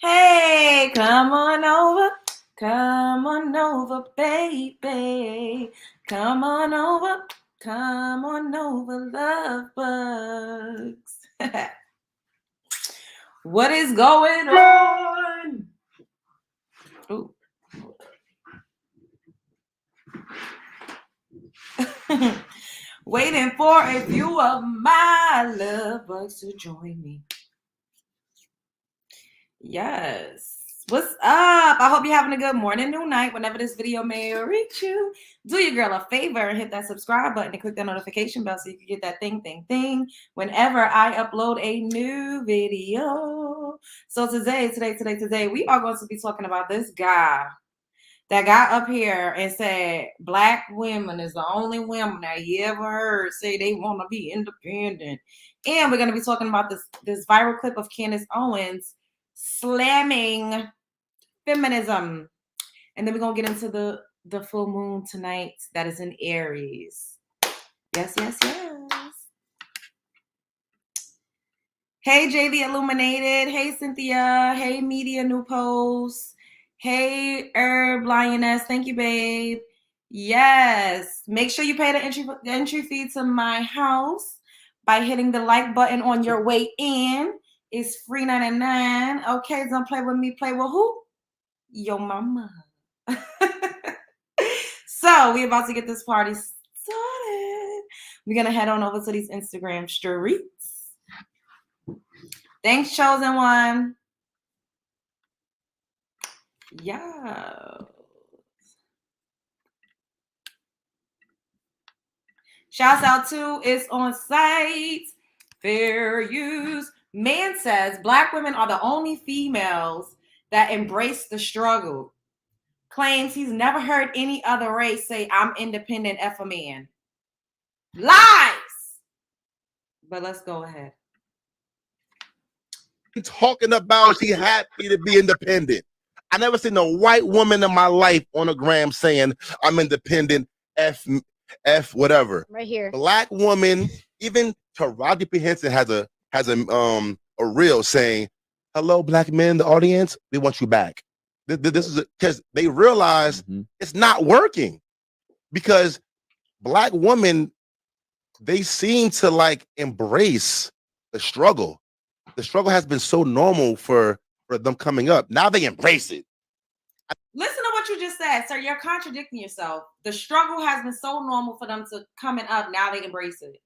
Hey, come on over. Come on over, baby. Come on over. Come on over, love bugs. What is going on? Ooh. Waiting for a few of my love bugs to join me. Yes. What's up? I hope you're having a good morning, noon, night, whenever this video may reach you. Do your girl a favor and hit that subscribe button and click that notification bell so you can get that thing whenever I upload a new video. So today, we are going to be talking about this guy that got up here and said Black women is the only women that you ever heard say they want to be independent. And we're going to be talking about this viral clip of Candace Owens slamming feminism. And then we're going to get into the full moon tonight that is in Aries. Yes. Hey, JV Illuminated. Hey, Cynthia. Hey, Media New Post. Hey, Herb Lioness. Thank you, babe. Yes. Make sure you pay the entry fee to my house by hitting the like button on your way in. It's free 99. Okay, don't play with me. Play with who? Your mama. So we're about to get this party started. We're going to head on over to these Instagram streets. Thanks, Chosen One. Yeah. Shouts out to It's On Site. Fair use. Man says Black women are the only females that embrace the struggle. Claims he's never heard any other race say, I'm independent, F a man. Lies! But let's go ahead. Talking about she happy to be independent. I never seen a white woman in my life on a gram saying I'm independent, F whatever. Right here. Black woman, even Taraji P. Henson has a reel saying, hello, Black men, the audience, we want you back. This is because they realize it's not working, because Black women, they seem to like embrace the struggle. The struggle has been so normal for them coming up. Now they embrace it. Listen to what you just said, sir. You're contradicting yourself. The struggle has been so normal for them to coming up. Now they embrace it.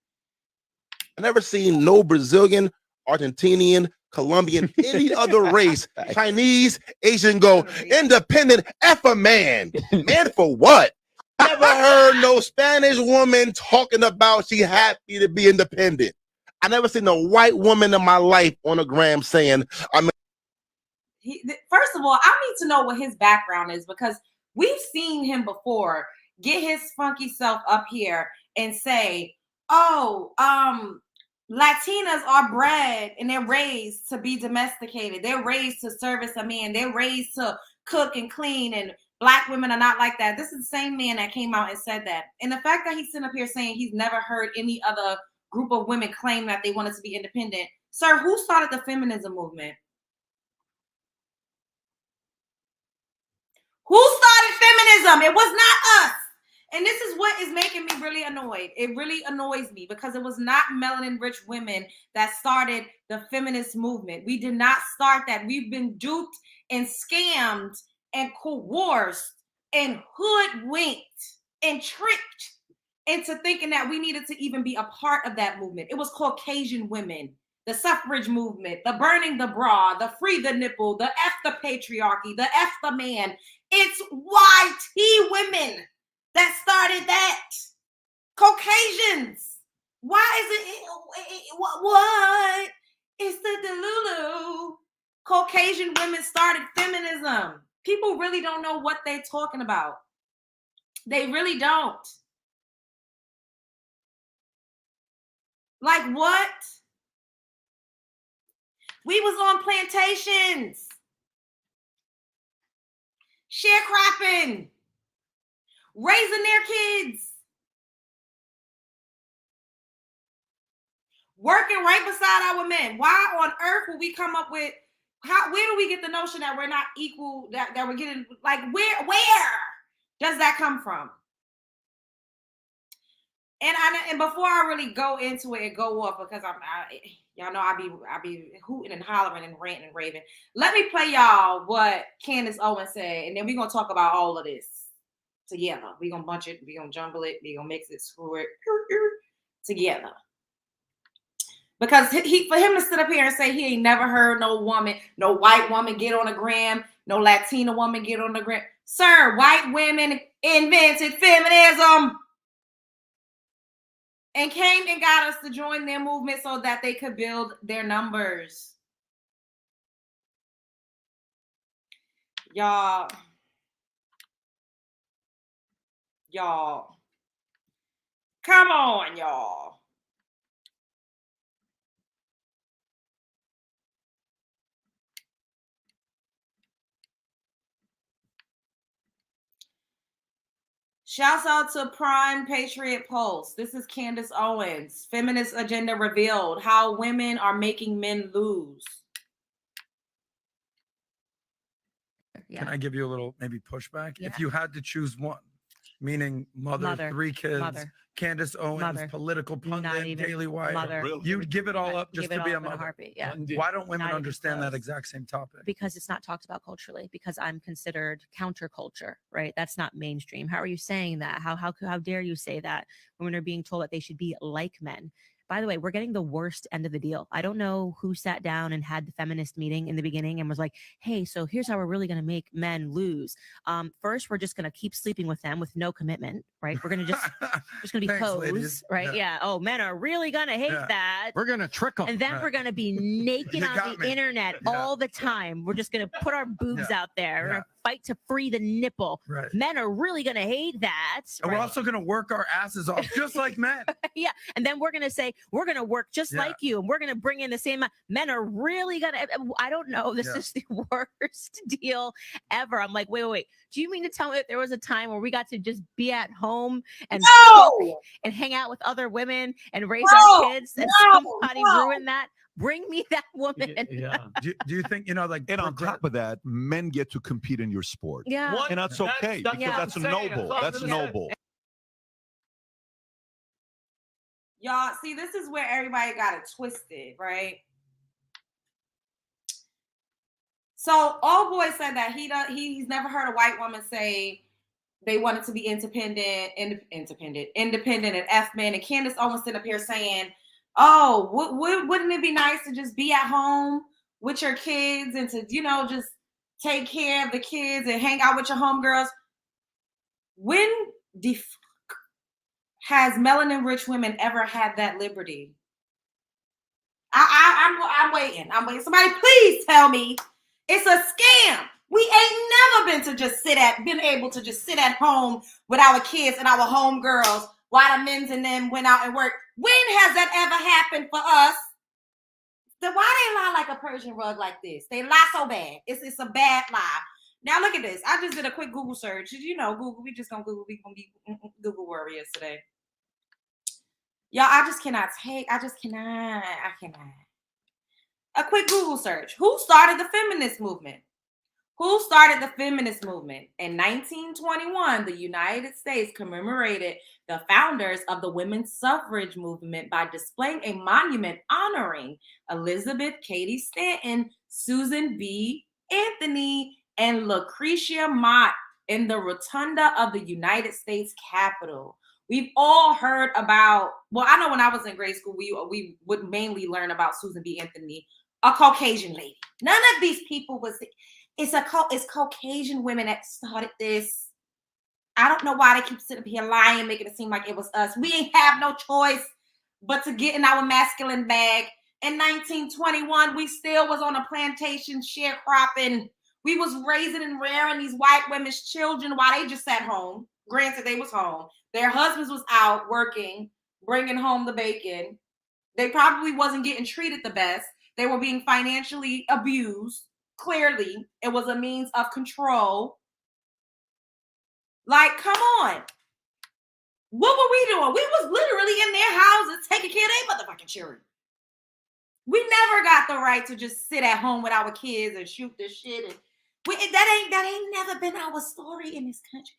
I never seen no Brazilian, Argentinian, Colombian, any other race, Chinese, Asian go independent. F a man. Man for what? Never heard no Spanish woman talking about she happy to be independent. I never seen a white woman in my life on a gram saying I'm. First of all, I need to know what his background is, because we've seen him before get his funky self up here and say, oh, Latinas are bred and they're raised to be domesticated. They're raised to service a man. They're raised to cook and clean, and Black women are not like that. This is the same man that came out and said that. And the fact that he's sitting up here saying he's never heard any other group of women claim that they wanted to be independent. Sir, who started the feminism movement? Who started feminism? It was not us. And this is what is making me really annoyed. It really annoys me because it was not melanin-rich women that started the feminist movement. We did not start that. We've been duped and scammed and coerced and hoodwinked and tricked into thinking that we needed to even be a part of that movement. It was Caucasian women, the suffrage movement, the burning the bra, the free the nipple, the F the patriarchy, the F the man. It's YT women that started that. Caucasians. Why is it what? It's the Delulu. Caucasian women started feminism. People really don't know what they're talking about. They really don't. Like what? We was on plantations, sharecropping, raising their kids, working right beside our men. Why on earth would we come up with Where do we get the notion that we're not equal, that we're getting, like, where does that come from? And before I really go into it and go off, because y'all know I be hooting and hollering and ranting and raving. Let me play y'all what Candace Owens said, and then we're gonna talk about all of this together. We're gonna bunch it, we're gonna jumble it, we're gonna mix it, screw it together. Because for him to sit up here and say he ain't never heard no white woman get on the gram, no Latina woman get on the gram. Sir, white women invented feminism and came and got us to join their movement so that they could build their numbers. Y'all. Come on, y'all. Shouts out to Prime Patriot Pulse. This is Candace Owens. Feminist agenda revealed. How women are making men lose. Yeah. Can I give you a little maybe pushback? Yeah. If you had to choose one, meaning mother 3 kids, Candace Owens, political pundit, Daily Wire, you'd give it all up just to be a mother. Yeah. Why don't women understand that exact same topic? Because it's not talked about culturally, because I'm considered counterculture, right? That's not mainstream. How are you saying that? How dare you say that? Women are being told that they should be like men. By the way, we're getting the worst end of the deal. I don't know who sat down and had the feminist meeting in the beginning and was like, hey, so here's how we're really going to make men lose. First, we're just going to keep sleeping with them with no commitment, right? We're going to just going to be codes, right? Yeah. Oh, men are really going to hate that. We're going to trick them. And then we're going to be naked on the internet all the time. We're just going to put our boobs out there. We're going to fight to free the nipple. Right. Men are really going to hate that. And we're also going to work our asses off just like men. Yeah. And then we're going to say, we're going to work just like you. And we're going to bring in the same. Men are really going to, I don't know. This is the worst deal ever. I'm like, wait. Do you mean to tell me that there was a time where we got to just be at home and cook and hang out with other women and raise our kids and somebody ruin that? Bring me that woman. Yeah. Do you think, like, and on top of that, men get to compete in your sport. Yeah. And that's okay because that's noble. That's noble. Y'all, see, this is where everybody got it twisted, right? So old boy said that he's never heard a white woman say they wanted to be independent and F-men. And Candace Owens sitting up here saying, oh, wouldn't it be nice to just be at home with your kids and to, just take care of the kids and hang out with your homegirls? When has melanin-rich women ever had that liberty? I'm waiting. Somebody please tell me it's a scam. We ain't never been able to just sit at home with our kids and our homegirls while the men's and them went out and worked. When has that ever happened for us? Then why they lie like a Persian rug like this? They lie so bad. It's a bad lie. Now look at this. I just did a quick Google search. Google. We just gonna Google. We gonna be Google warriors today. Y'all, I cannot. A quick Google search. Who started the feminist movement? Who started the feminist movement? In 1921, the United States commemorated the founders of the women's suffrage movement by displaying a monument honoring Elizabeth Cady Stanton, Susan B. Anthony, and Lucretia Mott in the rotunda of the United States Capitol. We've all heard about, I know when I was in grade school, we would mainly learn about Susan B. Anthony, a Caucasian lady. None of these people it's Caucasian women that started this. I don't know why they keep sitting up here lying, making it seem like it was us. We ain't have no choice but to get in our masculine bag. In 1921, we still was on a plantation sharecropping. We was raising and rearing these white women's children while they just sat home. Granted, they was home. Their husbands was out working, bringing home the bacon. They probably wasn't getting treated the best. They were being financially abused. Clearly, it was a means of control. Like, come on. What were we doing? We was literally in their houses taking care of their motherfucking children. We never got the right to just sit at home with our kids and shoot this shit. And that ain't never been our story in this country.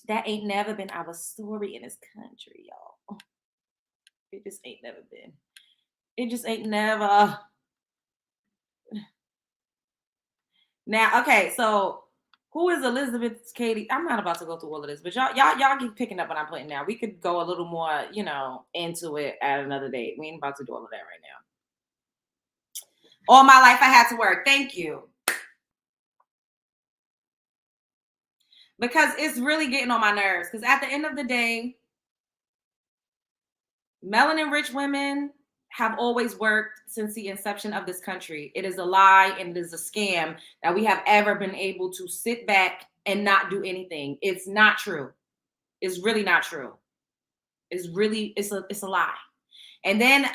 That ain't never been our story in this country, y'all. It just ain't never been. It just ain't never. Now, okay, so who is Elizabeth Cady? I'm not about to go through all of this, but y'all keep picking up what I'm putting down. We could go a little more, into it at another date. We ain't about to do all of that right now. All my life I had to work. Thank you. Because it's really getting on my nerves. Because at the end of the day, melanin-rich women have always worked since the inception of this country. It is a lie and it is a scam that we have ever been able to sit back and not do anything. It's not true. It's really not true. It's a lie. And then,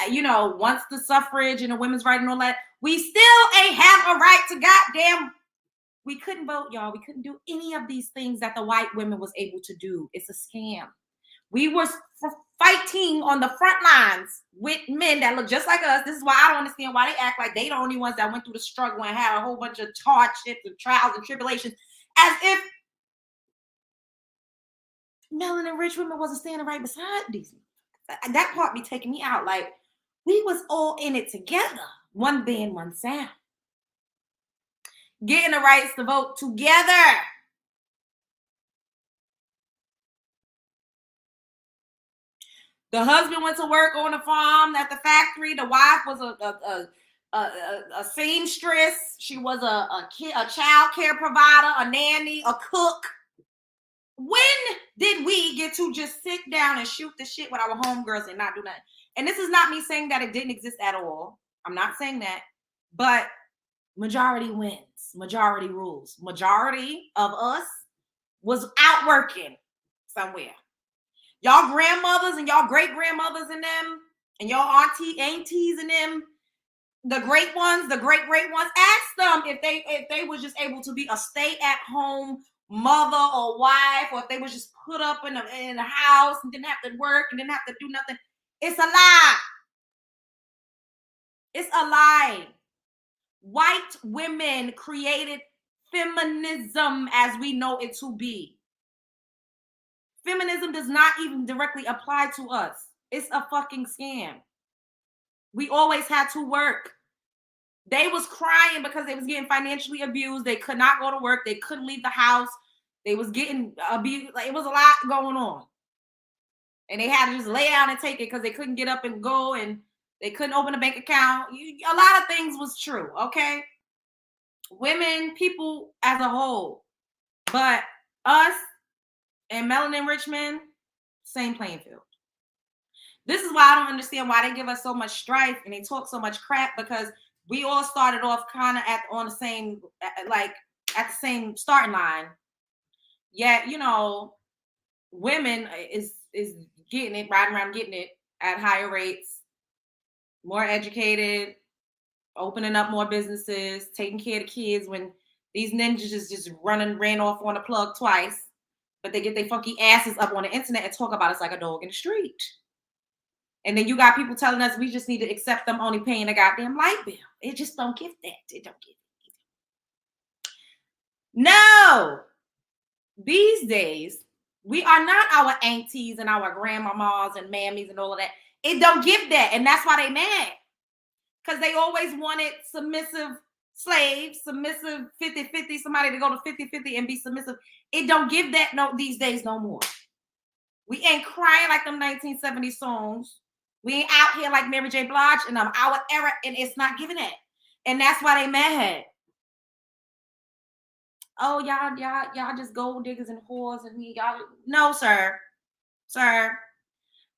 once the suffrage and the women's right and all that, we still ain't have a right to goddamn. We couldn't vote, y'all. We couldn't do any of these things that the white women was able to do. It's a scam. We were fighting on the front lines with men that look just like us. This is why I don't understand why they act like they the only ones that went through the struggle and had a whole bunch of hardships and trials and tribulations, as if melanin-rich women wasn't standing right beside these. That part be taking me out. Like, we was all in it together. One band, one sound. Getting the rights to vote together. The husband went to work on the farm at the factory. The wife was a seamstress. She was a child care provider, a nanny, a cook. When did we get to just sit down and shoot the shit with our homegirls and not do nothing? And this is not me saying that it didn't exist at all. I'm not saying that. But majority wins. Majority rules. Majority of us was out working somewhere. Y'all grandmothers and y'all great grandmothers and them, and y'all aunties and them, the great ones, ask them if they was just able to be a stay-at-home mother or wife, or if they was just put up in the house and didn't have to work and didn't have to do nothing. It's a lie. It's a lie. White women created feminism as we know it to be. Feminism does not even directly apply to us. It's a fucking scam. We always had to work. They was crying because they was getting financially abused. They could not go to work. They couldn't leave the house. They was getting abused. Like, it was a lot going on. And they had to just lay down and take it because they couldn't get up and go, and they couldn't open a bank account. A lot of things was true, okay? Women, people as a whole. But us and melanin-rich men, same playing field. This is why I don't understand why they give us so much strife and they talk so much crap, because we all started off kind of at the same starting line. Yet, women is getting it, riding around getting it at higher rates, more educated, opening up more businesses, taking care of the kids when these ninjas just ran off on the plug twice, but they get their funky asses up on the internet and talk about us like a dog in the street. And then you got people telling us we just need to accept them only paying a goddamn light bill. It just don't give that. It don't give it. No. These days, we are not our aunties and our grandmamas and mammies and all of that. It don't give that. And that's why they mad. Because they always wanted submissive slaves, submissive 50-50, somebody to go to 50-50 and be submissive. It don't give that these days no more. We ain't crying like them 1970s songs. We ain't out here like Mary J. Blige in our era, and it's not giving that. And that's why they mad. Oh, y'all just gold diggers and whores and y'all. No, sir.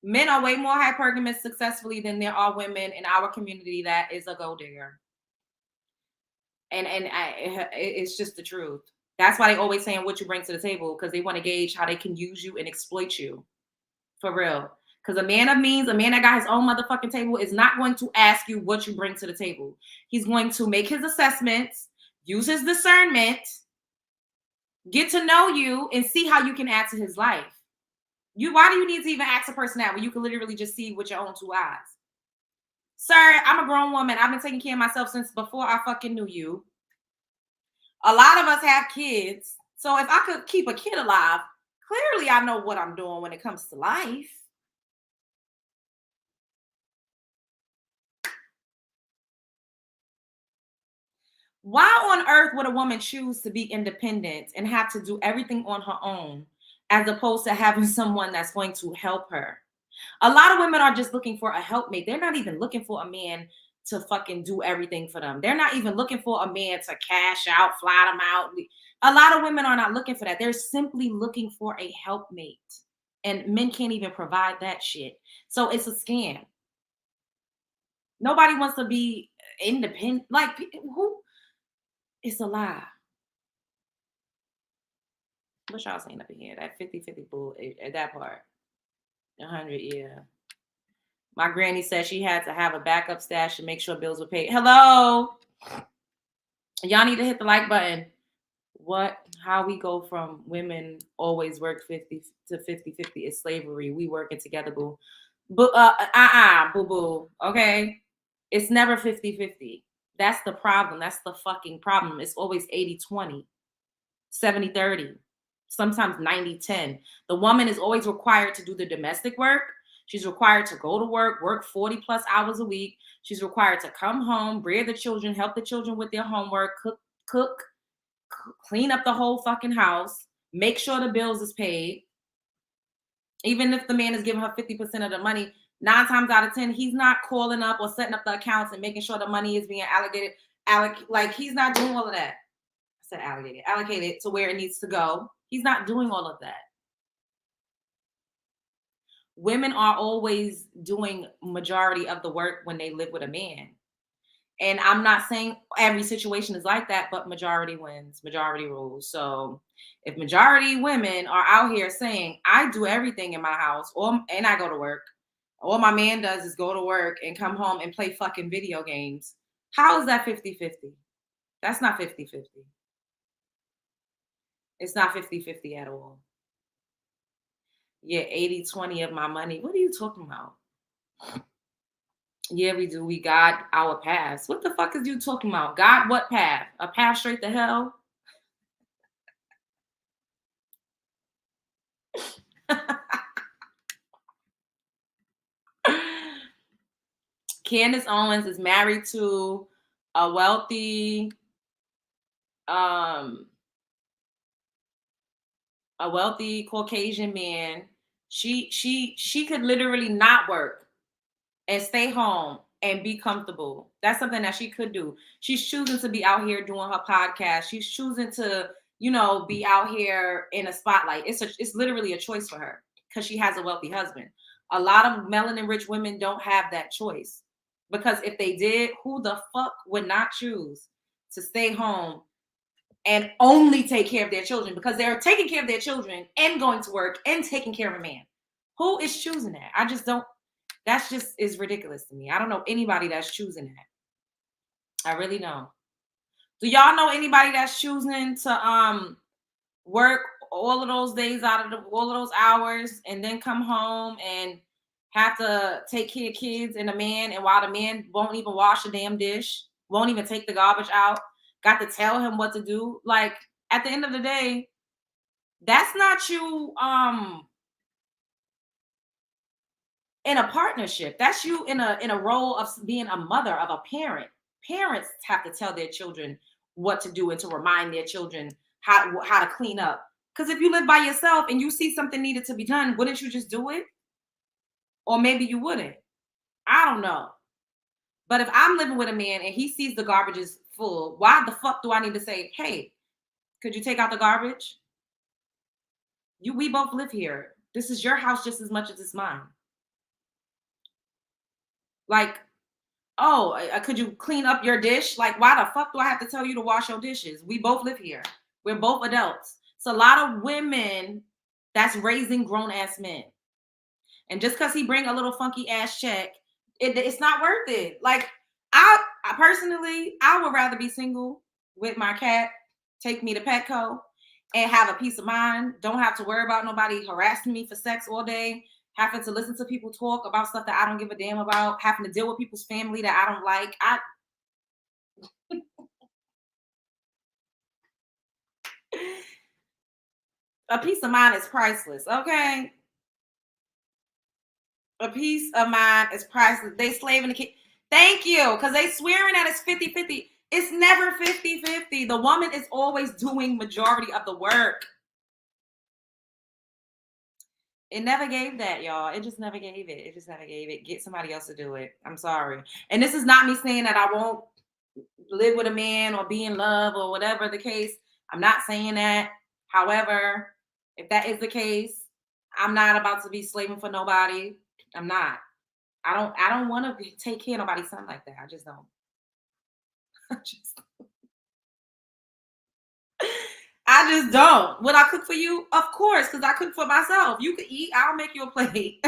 Men are way more hypergamous successfully than there are women in our community that is a gold digger. And it's just the truth. That's why they always saying what you bring to the table, because they want to gauge how they can use you and exploit you. For real. Because a man of means, a man that got his own motherfucking table, is not going to ask you what you bring to the table. He's going to make his assessments, use his discernment, get to know you, and see how you can add to his life. Why do you need to even ask a person that when you can literally just see with your own two eyes? Sir, I'm a grown woman. I've been taking care of myself since before I fucking knew you. A lot of us have kids. So if I could keep a kid alive, clearly I know what I'm doing when it comes to life. Why on earth would a woman choose to be independent and have to do everything on her own, as opposed to having someone that's going to help her? A lot of women are just looking for a helpmate. They're not even looking for a man to fucking do everything for them. They're not even looking for a man to cash out, fly them out. A lot of women are not looking for that. They're simply looking for a helpmate. And men can't even provide that shit. So it's a scam. Nobody wants to be independent. Like, who? It's a lie. What y'all saying up in here? That 50-50 bull at that part. 100, yeah. My granny said she had to have a backup stash to make sure bills were paid. Hello. Y'all need to hit the like button. How we go from women always work 50 to 50-50 is slavery. We working together, boo. Boo, boo. Okay. It's never 50-50. That's the problem. That's the fucking problem. It's always 80-20, 70-30, sometimes 90-10. The woman is always required to do the domestic work. She's required to go to work 40 plus hours a week. She's required to come home, rear the children, help the children with their homework, cook, clean up the whole fucking house, make sure the bills is paid. Even if the man is giving her 50% of the money, 9 times out of 10, he's not calling up or setting up the accounts and making sure the money is being allocated. Like, he's not doing all of that. I said allocated to where it needs to go. He's not doing all of that. Women are always doing majority of the work when they live with a man. And I'm not saying every situation is like that, but majority wins, majority rules. So if majority women are out here saying, I do everything in my house, and I go to work, all my man does is go to work and come home and play fucking video games, how is that 50-50? That's not 50-50. It's not 50-50 at all. Yeah, 80-20 of my money. What are you talking about? Yeah, we do. We got our paths. What the fuck is you talking about? God, what path? A path straight to hell? Candace Owens is married to a wealthy Caucasian man. She could literally not work and stay home and be comfortable. That's something that she could do. She's choosing to be out here doing her podcast. She's choosing to, be out here in a spotlight. It's literally a choice for her because she has a wealthy husband. A lot of melanin rich women don't have that choice, because if they did, who the fuck would not choose to stay home and only take care of their children, because they're taking care of their children and going to work and taking care of a man? Who is choosing that? I just don't. That's just is ridiculous to me. I don't know anybody that's choosing that. I really don't. Do y'all know anybody that's choosing to work all of those days out of all of those hours and then come home and have to take care of kids and a man, and while the man won't even wash a damn dish, won't even take the garbage out, got to tell him what to do? Like, at the end of the day, that's not you in a partnership. That's you in a role of being a mother, of a parent. Parents have to tell their children what to do and to remind their children how to clean up. Because if you live by yourself and you see something needed to be done, wouldn't you just do it? Or maybe you wouldn't. I don't know. But if I'm living with a man and he sees the garbage is full, why the fuck do I need to say, hey, could you take out the garbage? We both live here. This is your house just as much as it's mine. Like, oh, could you clean up your dish? Like, why the fuck do I have to tell you to wash your dishes? We both live here. We're both adults. It's a lot of women that's raising grown-ass men. And just because he bring a little funky ass check, it's not worth it. Like, I personally, I would rather be single with my cat, take me to Petco, and have a peace of mind. Don't have to worry about nobody harassing me for sex all day. having to listen to people talk about stuff that I don't give a damn about, having to deal with people's family that I don't like. A peace of mind is priceless, okay? A peace of mind is priceless. They slaving the kid. Thank you, because they swearing that it's 50-50. It's never 50-50. The woman is always doing majority of the work. It never gave that, y'all. It just never gave it. It just never gave it. Get somebody else to do it. I'm sorry. And this is not me saying that I won't live with a man or be in love or whatever the case. I'm not saying that. However, if that is the case, I'm not about to be slaving for nobody. I'm not. I don't want to take care of nobody's son like that. I just don't. I just don't. Would I cook for you? Of course, because I cook for myself. You can eat. I'll make you a plate.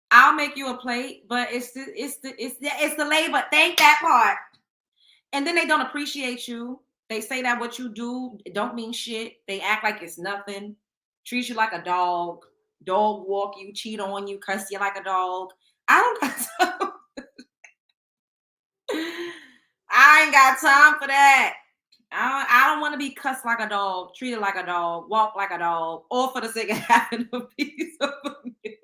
I'll make you a plate, but it's the labor. Thank that part. And then they don't appreciate you. They say that what you do don't mean shit. They act like it's nothing. Treat you like a dog. Dog walk you, cheat on you, cuss you like a dog. I don't got time. I ain't got time for that. I don't want to be cussed like a dog, treated like a dog, walk like a dog, all for the sake of having a piece of me.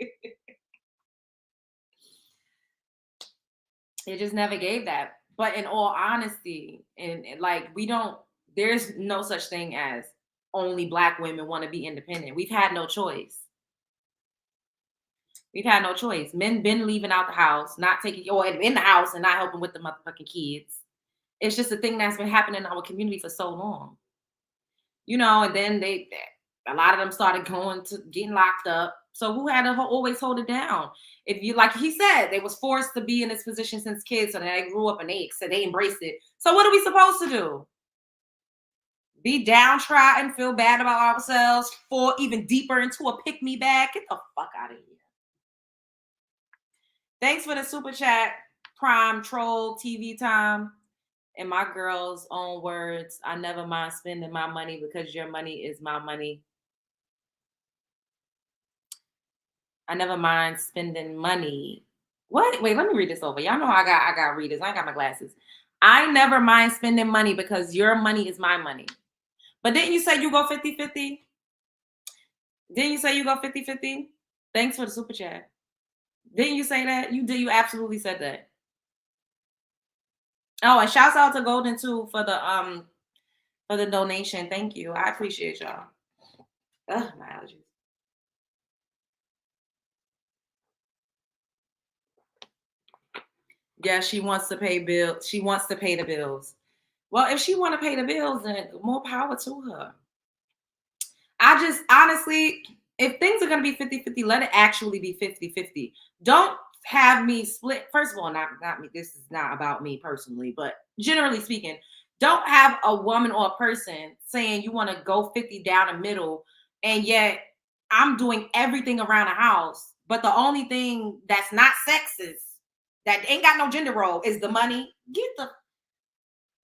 It just never gave that. But in all honesty, and like there's no such thing as only Black women want to be independent. We've had no choice. We've had no choice. Men been leaving out the house, not taking, or in the house and not helping with the motherfucking kids. It's just a thing that's been happening in our community for so long. You know, and then a lot of them started going to getting locked up. So who had to always hold it down? If you, like he said, they was forced to be in this position since kids, so they grew up and they embraced it. So what are we supposed to do? Be downtrodden, feel bad about ourselves, fall even deeper into a pick-me bag? Get the fuck out of here. Thanks for the super chat, Prime Troll TV Time. In my girl's own words, I never mind spending my money because your money is my money. I never mind spending money. What? Wait, let me read this over. Y'all know I got readers. I ain't got my glasses. I never mind spending money because your money is my money. But didn't you say you go 50-50? Didn't you say you go 50-50? Thanks for the super chat. Didn't you say that? You did. You absolutely said that. Oh, and shouts out to Golden too for the donation. Thank you. I appreciate y'all. Ugh, my allergies. Yeah, she wants to pay bills. She wants to pay the bills. Well, if she want to pay the bills, then more power to her. I just honestly, if things are going to be 50-50, let it actually be 50-50. Don't have me split. First of all, not me. This is not about me personally, but generally speaking, don't have a woman or a person saying you want to go 50 down the middle, and yet I'm doing everything around the house, but the only thing that's not sexist, that ain't got no gender role, is the money. Get the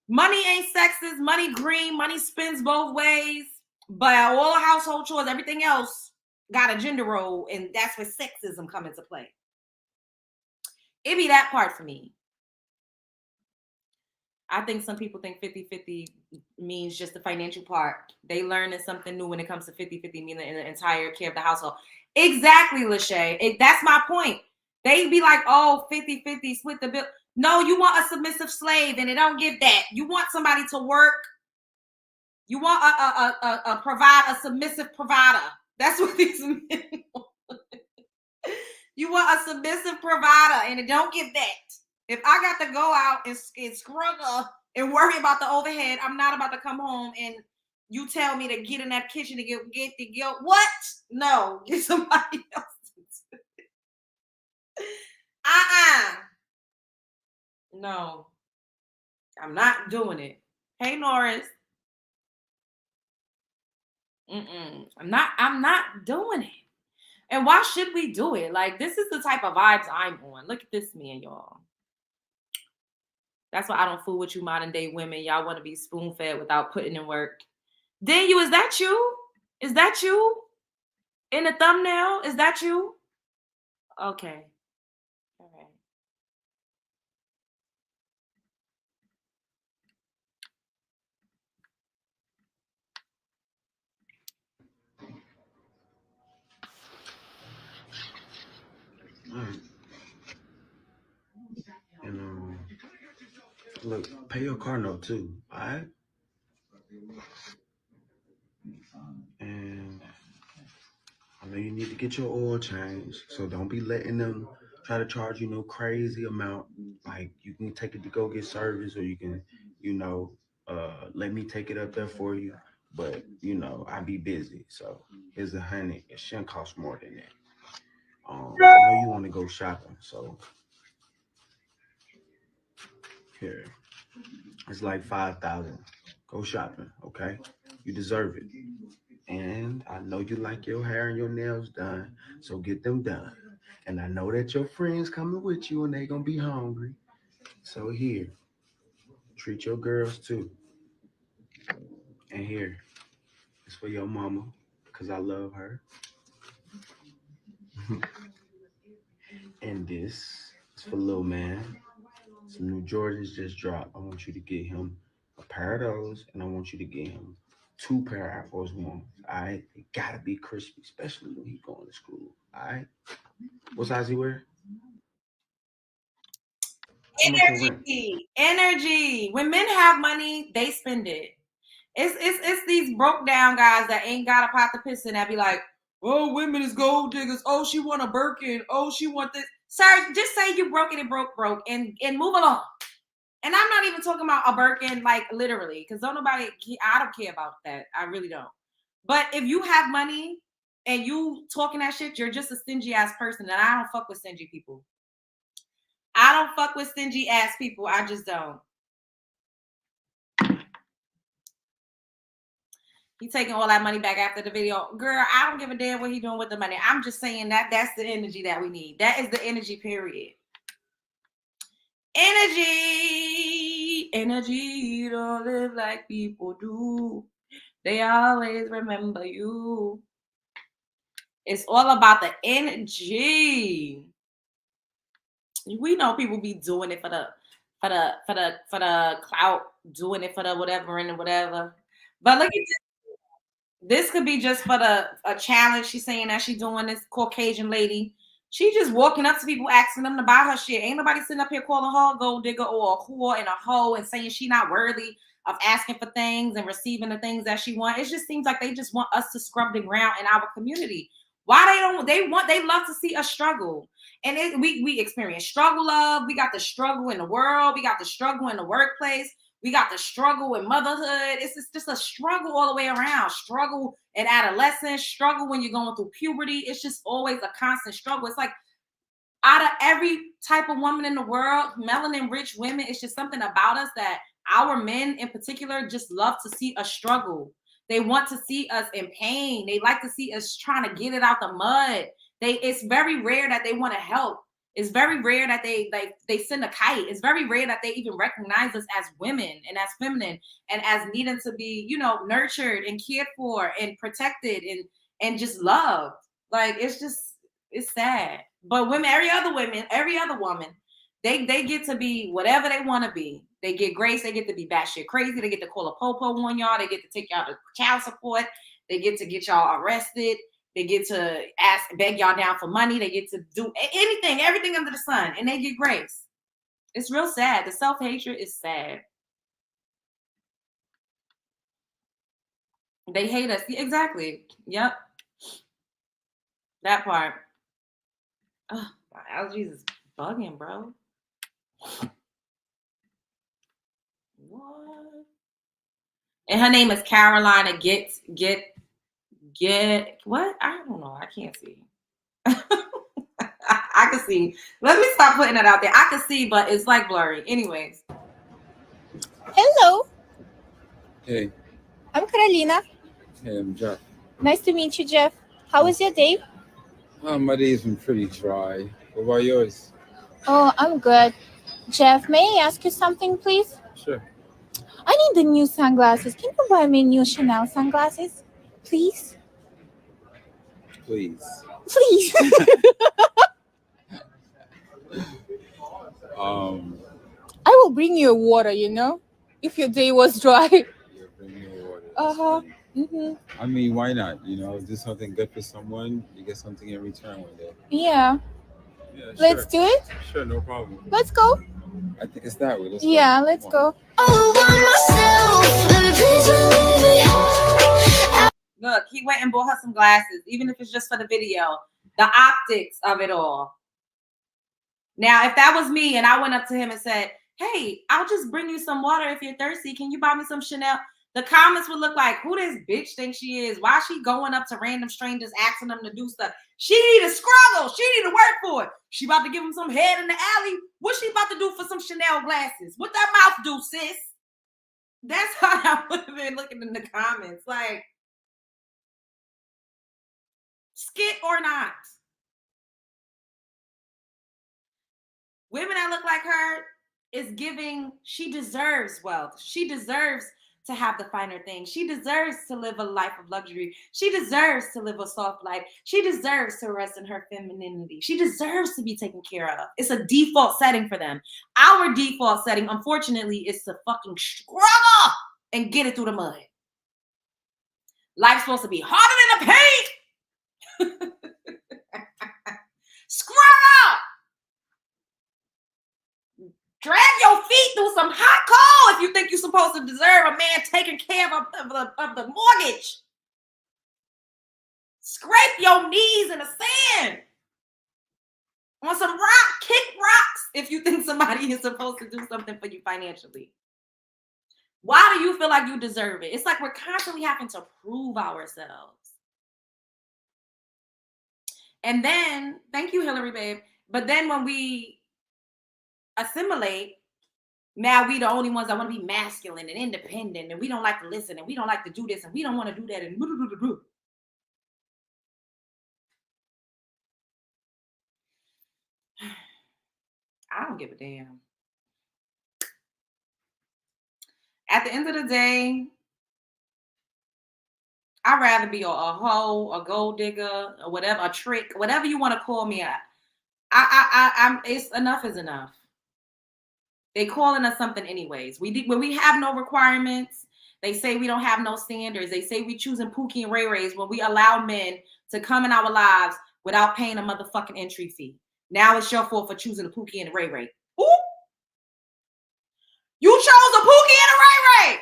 money ain't sexist. Money green. Money spins both ways. But all household chores, everything else got a gender role, and that's where sexism come into play. It be that part for me. I think some people think 50-50 means just the financial part. They learning something new when it comes to 50-50, meaning the entire care of the household. Exactly, Lachey. That's my point. They be like, oh, 50-50, split the bill. No, you want a submissive slave, and they don't give that. You want somebody to work. You want a submissive provider. That's what these men want. You want a submissive provider, and it don't give that. If I got to go out and struggle and worry about the overhead, I'm not about to come home and you tell me to get in that kitchen to get what? No, get somebody else. No, I'm not doing it. Hey, Norris. I'm not doing it. And why should we do it? Like, this is the type of vibes I'm on. Look at this man, y'all. That's why I don't fool with you modern day women. Y'all want to be spoon fed without putting in work. Then is that you? Is that you? In the thumbnail? Is that you? Okay. All right. And look, pay your car note too, all right? And I know you need to get your oil changed, so don't be letting them try to charge you no crazy amount. Like, you can take it to go get service, or you can, let me take it up there for you. But I be busy, so here's $100. It shouldn't cost more than that. I know you want to go shopping, so here, it's like 5,000. Go shopping, okay? You deserve it. And I know you like your hair and your nails done, so get them done. And I know that your friends coming with you and they gonna be hungry. So here, treat your girls too. And here, it's for your mama, because I love her. And this is for Lil Man. Some new Jordans just dropped. I want you to get him a pair of those, and I want you to get him 2 pair of Air Force Ones. All right, they gotta be crispy, especially when he going to school. All right, what size he wear? Energy. When men have money, they spend it. It's these broke down guys that ain't got a pot to piss in that be like, oh, women is gold diggers. Oh, she want a Birkin. Oh, she want this. Sir, just say you broke it and broke and move along. And I'm not even talking about a Birkin, like literally, because I don't care about that. I really don't. But if you have money and you talking that shit, you're just a stingy ass person. And I don't fuck with stingy people. I don't fuck with stingy ass people. I just don't. He taking all that money back after the video. Girl, I don't give a damn what he doing with the money. I'm just saying that's the energy that we need. That is the energy, period. Energy don't live like people do. They always remember you. It's all about the energy. We know people be doing it for the clout, doing it for the whatever and the whatever. But look at this could be just for a challenge. She's saying that she's doing, this Caucasian lady. She just walking up to people asking them to buy her shit. Ain't nobody sitting up here calling her a gold digger or a whore and a hoe and saying she not worthy of asking for things and receiving the things that she wants. It just seems like they just want us to scrub the ground in our community. Why they love to see us struggle. And we experience struggle love. We got the struggle in the world. We got the struggle in the workplace. We got the struggle with motherhood. It's just a struggle all the way around. Struggle in adolescence, struggle when you're going through puberty. It's just always a constant struggle. It's like out of every type of woman in the world, melanin rich women, it's just something about us that our men in particular just love to see us struggle. They want to see us in pain. They like to see us trying to get it out the mud. It's very rare that they want to help. It's very rare that they send a kite. It's very rare that they even recognize us as women and as feminine and as needing to be, nurtured and cared for and protected and just loved. Like, it's sad. But every other woman, they get to be whatever they want to be. They get grace. They get to be batshit crazy. They get to call a popo on y'all. They get to take y'all to child support. They get to get y'all arrested. They get to beg y'all down for money. They get to do anything, everything under the sun, and they get grace. It's real sad. The self-hatred is sad. They hate us. Exactly. Yep. That part. Oh, my allergies is bugging, bro. What? And her name is Carolina. Get what? I don't know. I can't see. I can see. Let me stop putting it out there. I can see, but it's like blurry. Anyways. Hello. Hey. I'm Carolina. Hey, I'm Jeff. Nice to meet you, Jeff. How was your day? My day's been pretty dry. What about yours? Oh, I'm good. Jeff, may I ask you something, please? Sure. I need the new sunglasses. Can you buy me new Chanel sunglasses, please? Please. Please. I will bring you water, if your day was dry. Yeah, bring me water. Uh-huh. Mm-hmm. I mean, why not? Do something good for someone, you get something in return one day. Yeah. Yeah, Let's sure. do it. Sure, no problem. Let's go. I think it's that way. Let's Yeah, go. let's Come on. go. Look, he went and bought her some glasses, even if it's just for the video. The optics of it all. Now, if that was me and I went up to him and said, hey, I'll just bring you some water if you're thirsty. Can you buy me some Chanel? The comments would look like, who this bitch thinks she is? Why is she going up to random strangers asking them to do stuff? She need to struggle. She need to work for it. She about to give him some head in the alley. What's she about to do for some Chanel glasses? What that mouth do, sis? That's how I would have been looking in the comments. Like, skit or not. Women that look like her is giving, she deserves wealth. She deserves to have the finer things. She deserves to live a life of luxury. She deserves to live a soft life. She deserves to rest in her femininity. She deserves to be taken care of. It's a default setting for them. Our default setting, unfortunately, is to fucking struggle and get it through the mud. Life's supposed to be harder than the paint. Struggle. Drag your feet through some hot coal if you think you're supposed to deserve a man taking care of the mortgage. Scrape your knees in the sand. On some rock, kick rocks if you think somebody is supposed to do something for you financially. Why do you feel like you deserve it? It's like we're constantly having to prove ourselves. And then, thank you, Hillary, babe. But then when we assimilate, now we the only ones that want to be masculine and independent, and we don't like to listen, and we don't like to do this, and we don't want to do that, and I don't give a damn. At the end of the day, I'd rather be a hoe, a gold digger, or whatever, a trick, whatever you want to call me. It's enough is enough. They calling us something anyways. When we have no requirements, they say we don't have no standards. They say we choosing Pookie and Ray Rays when we allow men to come in our lives without paying a motherfucking entry fee. Now it's your fault for choosing a Pookie and a Ray Ray. Ooh. You chose a Pookie and a Ray Ray.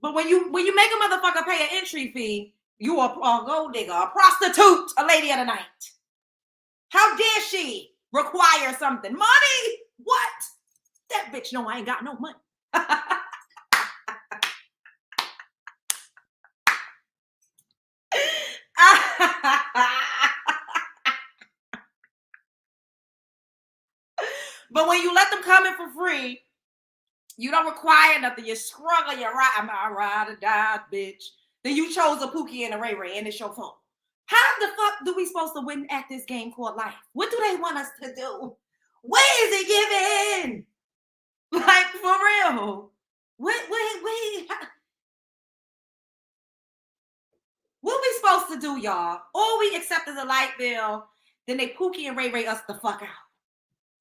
But when you make a motherfucker pay an entry fee, you are a gold digger, a prostitute, a lady of the night. How dare she require something? Money? What? That bitch know I ain't got no money. But when you let them come in for free, you don't require nothing. You struggle, you ride. I'm a ride or die, bitch. Then you chose a Pookie and a Ray Ray, and it's your fault. How the fuck do we supposed to win at this game called life? What do they want us to do? What is it giving? Like, for real. What we supposed to do, y'all? All we accept is a light bill, then they Pookie and Ray Ray us the fuck out.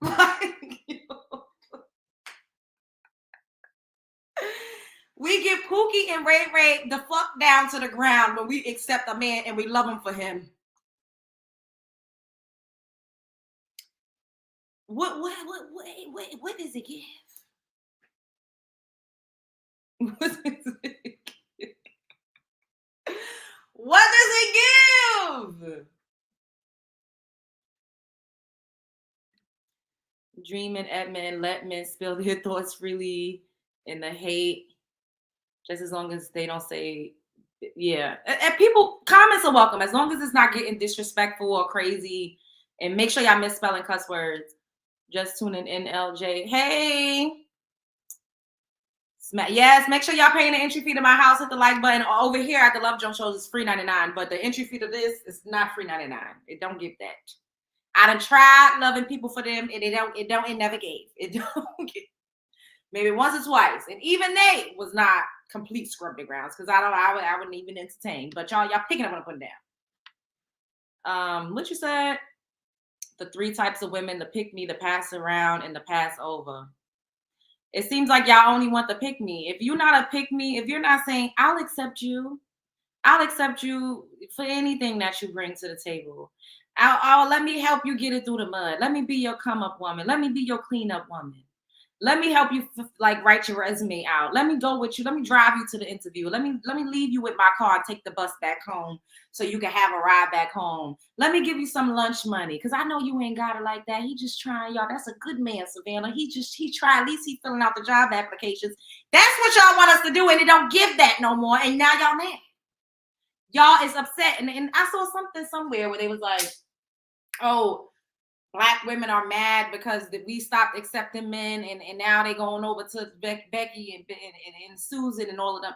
Like, we give Pookie and Ray Ray the fuck down to the ground when we accept a man and we love him for him. What does it give? What does it give? What does it give? Dreaming at men, let men spill their thoughts freely in the hate, just as long as they don't say, yeah. And people, comments are welcome, as long as it's not getting disrespectful or crazy. And make sure y'all misspelling cuss words. Just tuning in, LJ. Hey. Yes, make sure y'all paying the entry fee to my house. Hit the like button. Over here at the Love Jones shows is free $99, but the entry fee to this is not free $99. It don't give that. I done tried loving people for them, and it never gave. It don't give. Maybe once or twice, and even they was not complete scrub the grounds because I wouldn't even entertain. But y'all picking up what I'm putting down. What you said? The 3 types of women: the pick me, the pass around, and the pass over. It seems like y'all only want the pick me. If you're not a pick me, if you're not saying I'll accept you for anything that you bring to the table. I'll let me help you get it through the mud. Let me be your come up woman. Let me be your clean up woman. Let me help you write your resume out. Let me go with you. Let me drive you to the interview. Let me leave you with my car and take the bus back home so you can have a ride back home. Let me give you some lunch money because I know you ain't got it like that. He just trying, y'all. That's a good man, Savannah. He tried. At least he filling out the job applications. That's what y'all want us to do, and they don't give that no more. And now y'all mad. Y'all is upset. And I saw something somewhere where they was like, oh, Black women are mad because we stopped accepting men, and now they going over to Becky and Susan and all of them.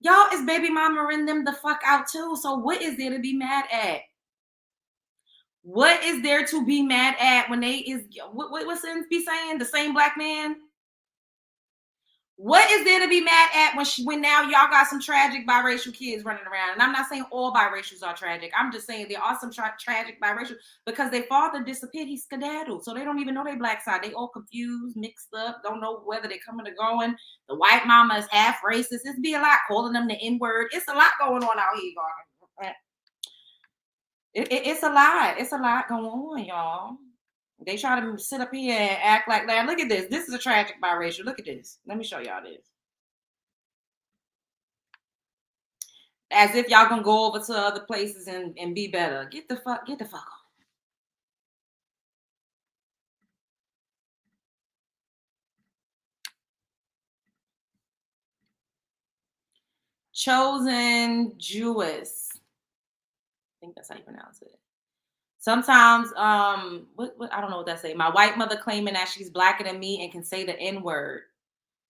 Y'all is baby mama and them the fuck out too. So what is there to be mad at? What is there to be mad at when they is what's it be saying? The same black man? What is there to be mad at when now y'all got some tragic biracial kids running around? And I'm not saying all biracials are tragic. I'm just saying there are some tragic biracial because their father disappeared. He skedaddled. So they don't even know their black side. They all confused, mixed up, don't know whether they're coming or going. The white mama is half racist. It's be a lot calling them the N-word. It's a lot going on out here, y'all. It's a lot. It's a lot going on, y'all. They try to sit up here and act like, look at this. This is a tragic biracial. Look at this. Let me show y'all this. As if y'all gonna go over to other places and be better. Get the fuck on. Chosen Jewess. I think that's how you pronounce it. Sometimes, what I don't know what that say. My white mother claiming that she's blacker than me and can say the N-word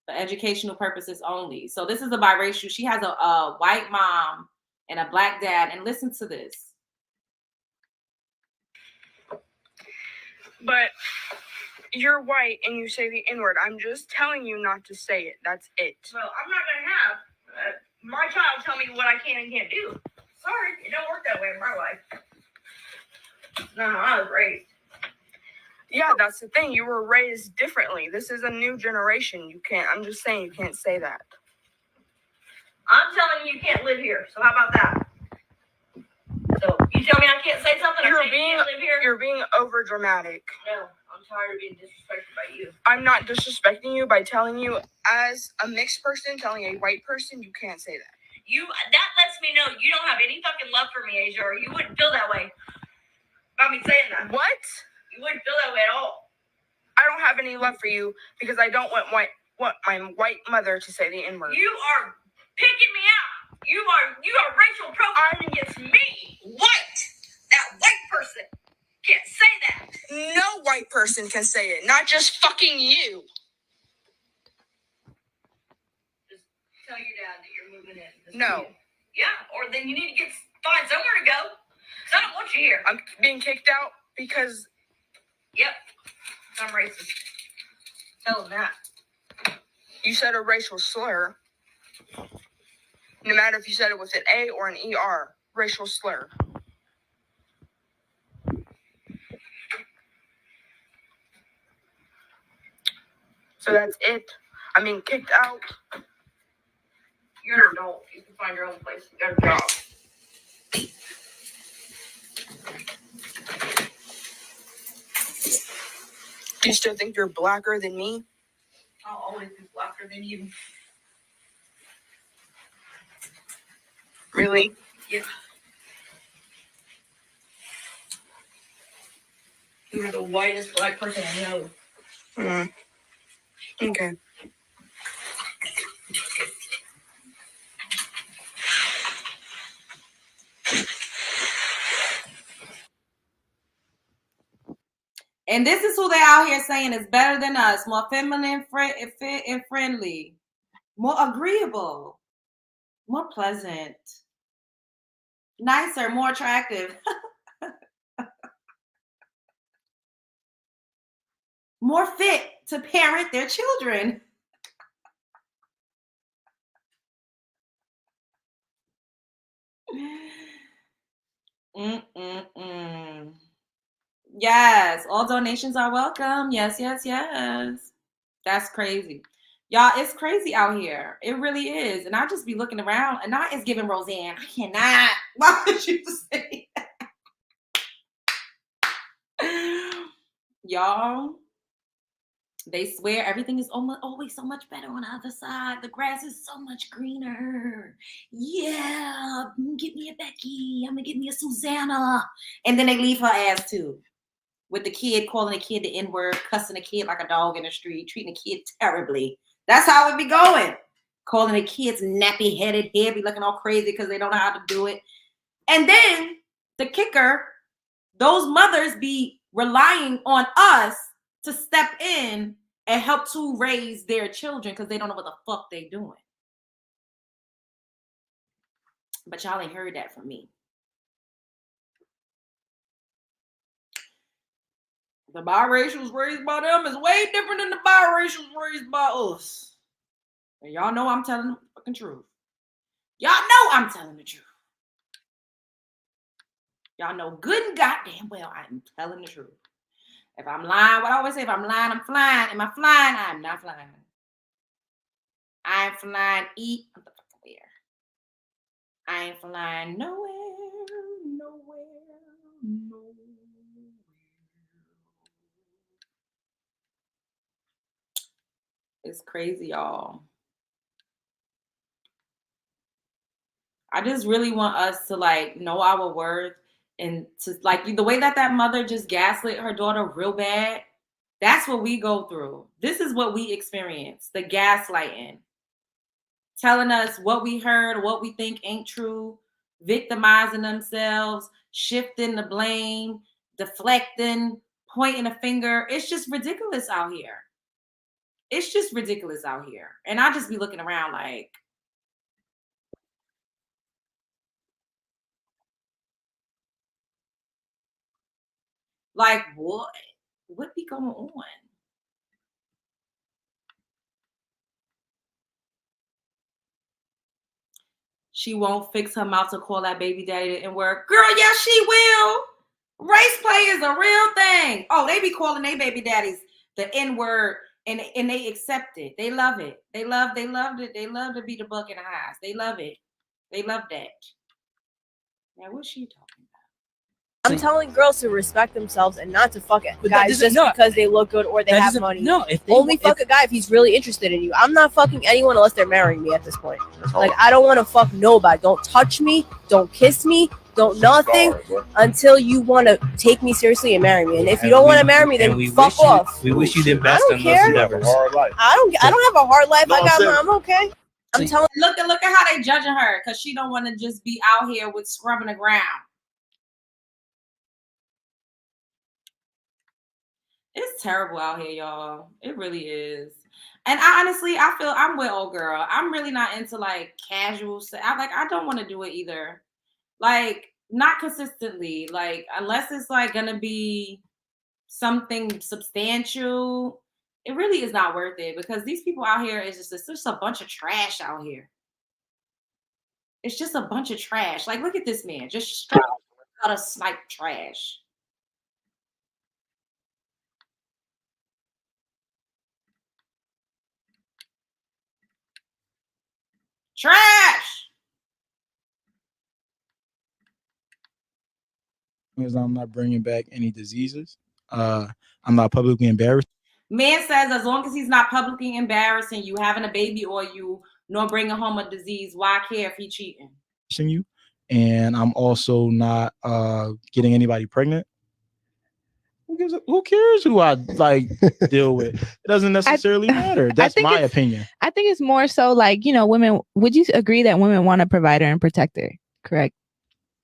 for educational purposes only. So this is a biracial. She has a white mom and a black dad. And listen to this. But you're white and you say the N-word. I'm just telling you not to say it. That's it. Well, I'm not going to have my child tell me what I can and can't do. Sorry, it don't work that way in my life. No, I was raised. Yeah, that's the thing. You were raised differently. This is a new generation. I'm just saying you can't say that. I'm telling you can't live here. So how about that? So you tell me I can't say something? You can't live here? You're being over dramatic. No, I'm tired of being disrespected by you. I'm not disrespecting you by telling you as a mixed person, telling a white person you can't say that. That lets me know you don't have any fucking love for me, Asia, or you wouldn't feel that way about me saying that. What? You wouldn't feel that way at all. I don't have any love for you because I don't want my white mother to say the N-word. You are picking me out. You are racial profiling against me. White. That white person can't say that. No white person can say it, not just fucking you. Just tell your dad that you're moving in. No. Yeah, or then you need to find somewhere to go. Because I don't want you here. I'm being kicked out because... Yep. I'm racist. Tell him that. You said a racial slur. No matter if you said it with an A or an ER. Racial slur. So that's it. I mean, kicked out. You're an adult. You can find your own place. You got a job. Do you still think you're blacker than me? I'll always be blacker than you. Really? Yeah. You're the whitest black person I know. Okay. And this is who they out here saying is better than us, more feminine, fit, and friendly, more agreeable, more pleasant, nicer, more attractive, more fit to parent their children. Yes, all donations are welcome. Yes. That's crazy. Y'all, it's crazy out here. It really is. And I just be looking around, and I is giving Roseanne. I cannot. Why would you say that? Y'all, they swear everything is always so much better on the other side. The grass is so much greener. Yeah, get me a Becky. I'm gonna get me a Susanna. And then they leave her ass too. With the kid calling the kid the N-word, cussing the kid like a dog in the street, treating the kid terribly. That's how it be going. Calling the kids nappy-headed hair, be looking all crazy because they don't know how to do it. And then the kicker, those mothers be relying on us to step in and help to raise their children because they don't know what the fuck they doing. But y'all ain't heard that from me. The biracials raised by them is way different than the biracials raised by us. And y'all know I'm telling the fucking truth. Y'all know I'm telling the truth. Y'all know good and goddamn well I'm telling the truth. If I'm lying, what I always say, if I'm lying, I'm flying. Am I flying? I'm not flying. I ain't flying where? I ain't flying nowhere. It's crazy, y'all. I just really want us to like know our worth and to like the way that mother just gaslit her daughter real bad. That's what we go through. This is what we experience, the gaslighting. Telling us what we heard, what we think ain't true, victimizing themselves, shifting the blame, deflecting, pointing a finger. It's just ridiculous out here. It's just ridiculous out here. And I just be looking around like what? What be going on? She won't fix her mouth to call that baby daddy the N-word. Girl, yeah, she will. Race play is a real thing. Oh, they be calling their baby daddies the N-word and they accept it. They love it. They loved it. They love to be the buck in the eyes. They love it. They love that. Now, what's she talking about? I'm telling girls to respect themselves and not to fuck guys just because they look good or they have money. No, only fuck a guy if he's really interested in you. I'm not fucking anyone unless they're marrying me at this point. Like, I don't want to fuck nobody. Don't touch me. Don't kiss me. Don't nothing until you want to take me seriously and marry me. And if you don't want to marry me, then fuck off. We wish you the best in those endeavors. I don't have a hard life. I'm okay. I'm telling. Look at how they judging her because she don't want to just be out here with scrubbing the ground. It's terrible out here, y'all. It really is. And I feel I'm with old girl. I'm really not into like casual sex. I don't want to do it either. Like, not consistently. Like, unless it's like gonna be something substantial, it really is not worth it because these people out here it's just a bunch of trash out here. It's just a bunch of trash. Like, look at this man, just straight out of snipe trash. Trash. Because I'm not bringing back any diseases. I'm not publicly embarrassed. Man says as long as he's not publicly embarrassing you, having a baby or you, nor bringing home a disease, why care if he cheating? You, and I'm also not getting anybody pregnant. Who cares who I like deal with? It doesn't necessarily matter. That's my opinion. I think it's more so like, women. Would you agree that women want a provider and protector? Correct.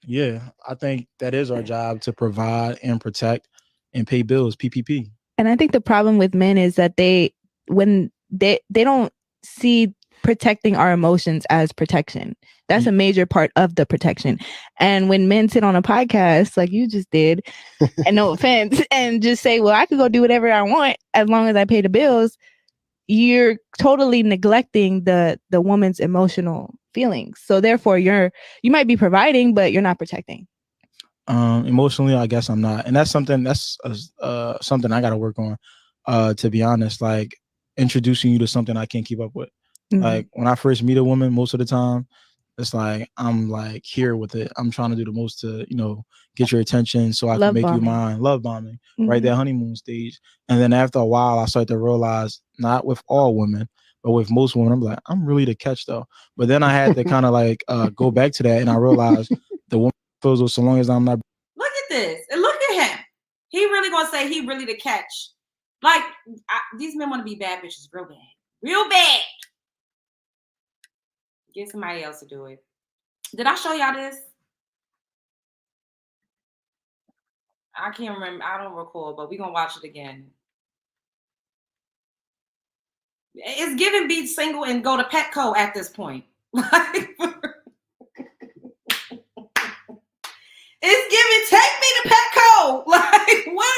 Yeah, I think that is our job to provide and protect and pay bills. PPP. And I think the problem with men is that when they don't see protecting our emotions as protection. That's a major part of the protection. And when men sit on a podcast like you just did, and no offense, and just say, well, I could go do whatever I want as long as I pay the bills, you're totally neglecting the woman's emotional feelings. So therefore you might be providing, but you're not protecting. Emotionally, I guess I'm not, and that's something something I got to work on. To be honest, like introducing you to something I can't keep up with. Like when I first meet a woman, most of the time, it's like I'm like here with it. I'm trying to do the most to get your attention so I can make you mine. Love bombing, right? That honeymoon stage, and then after a while, I start to realize not with all women, but with most women, I'm like I'm really the catch though. But then I had to kind of like go back to that, and I realized the woman feels so long as I'm not. Look at this and look at him. He really gonna say he really the catch. Like these men want to be bad bitches real bad. Get somebody else to do it. Did I show y'all this? I can't remember. I don't recall, but we're gonna watch it again. It's giving be single and go to Petco at this point. It's giving take me to Petco. Like what?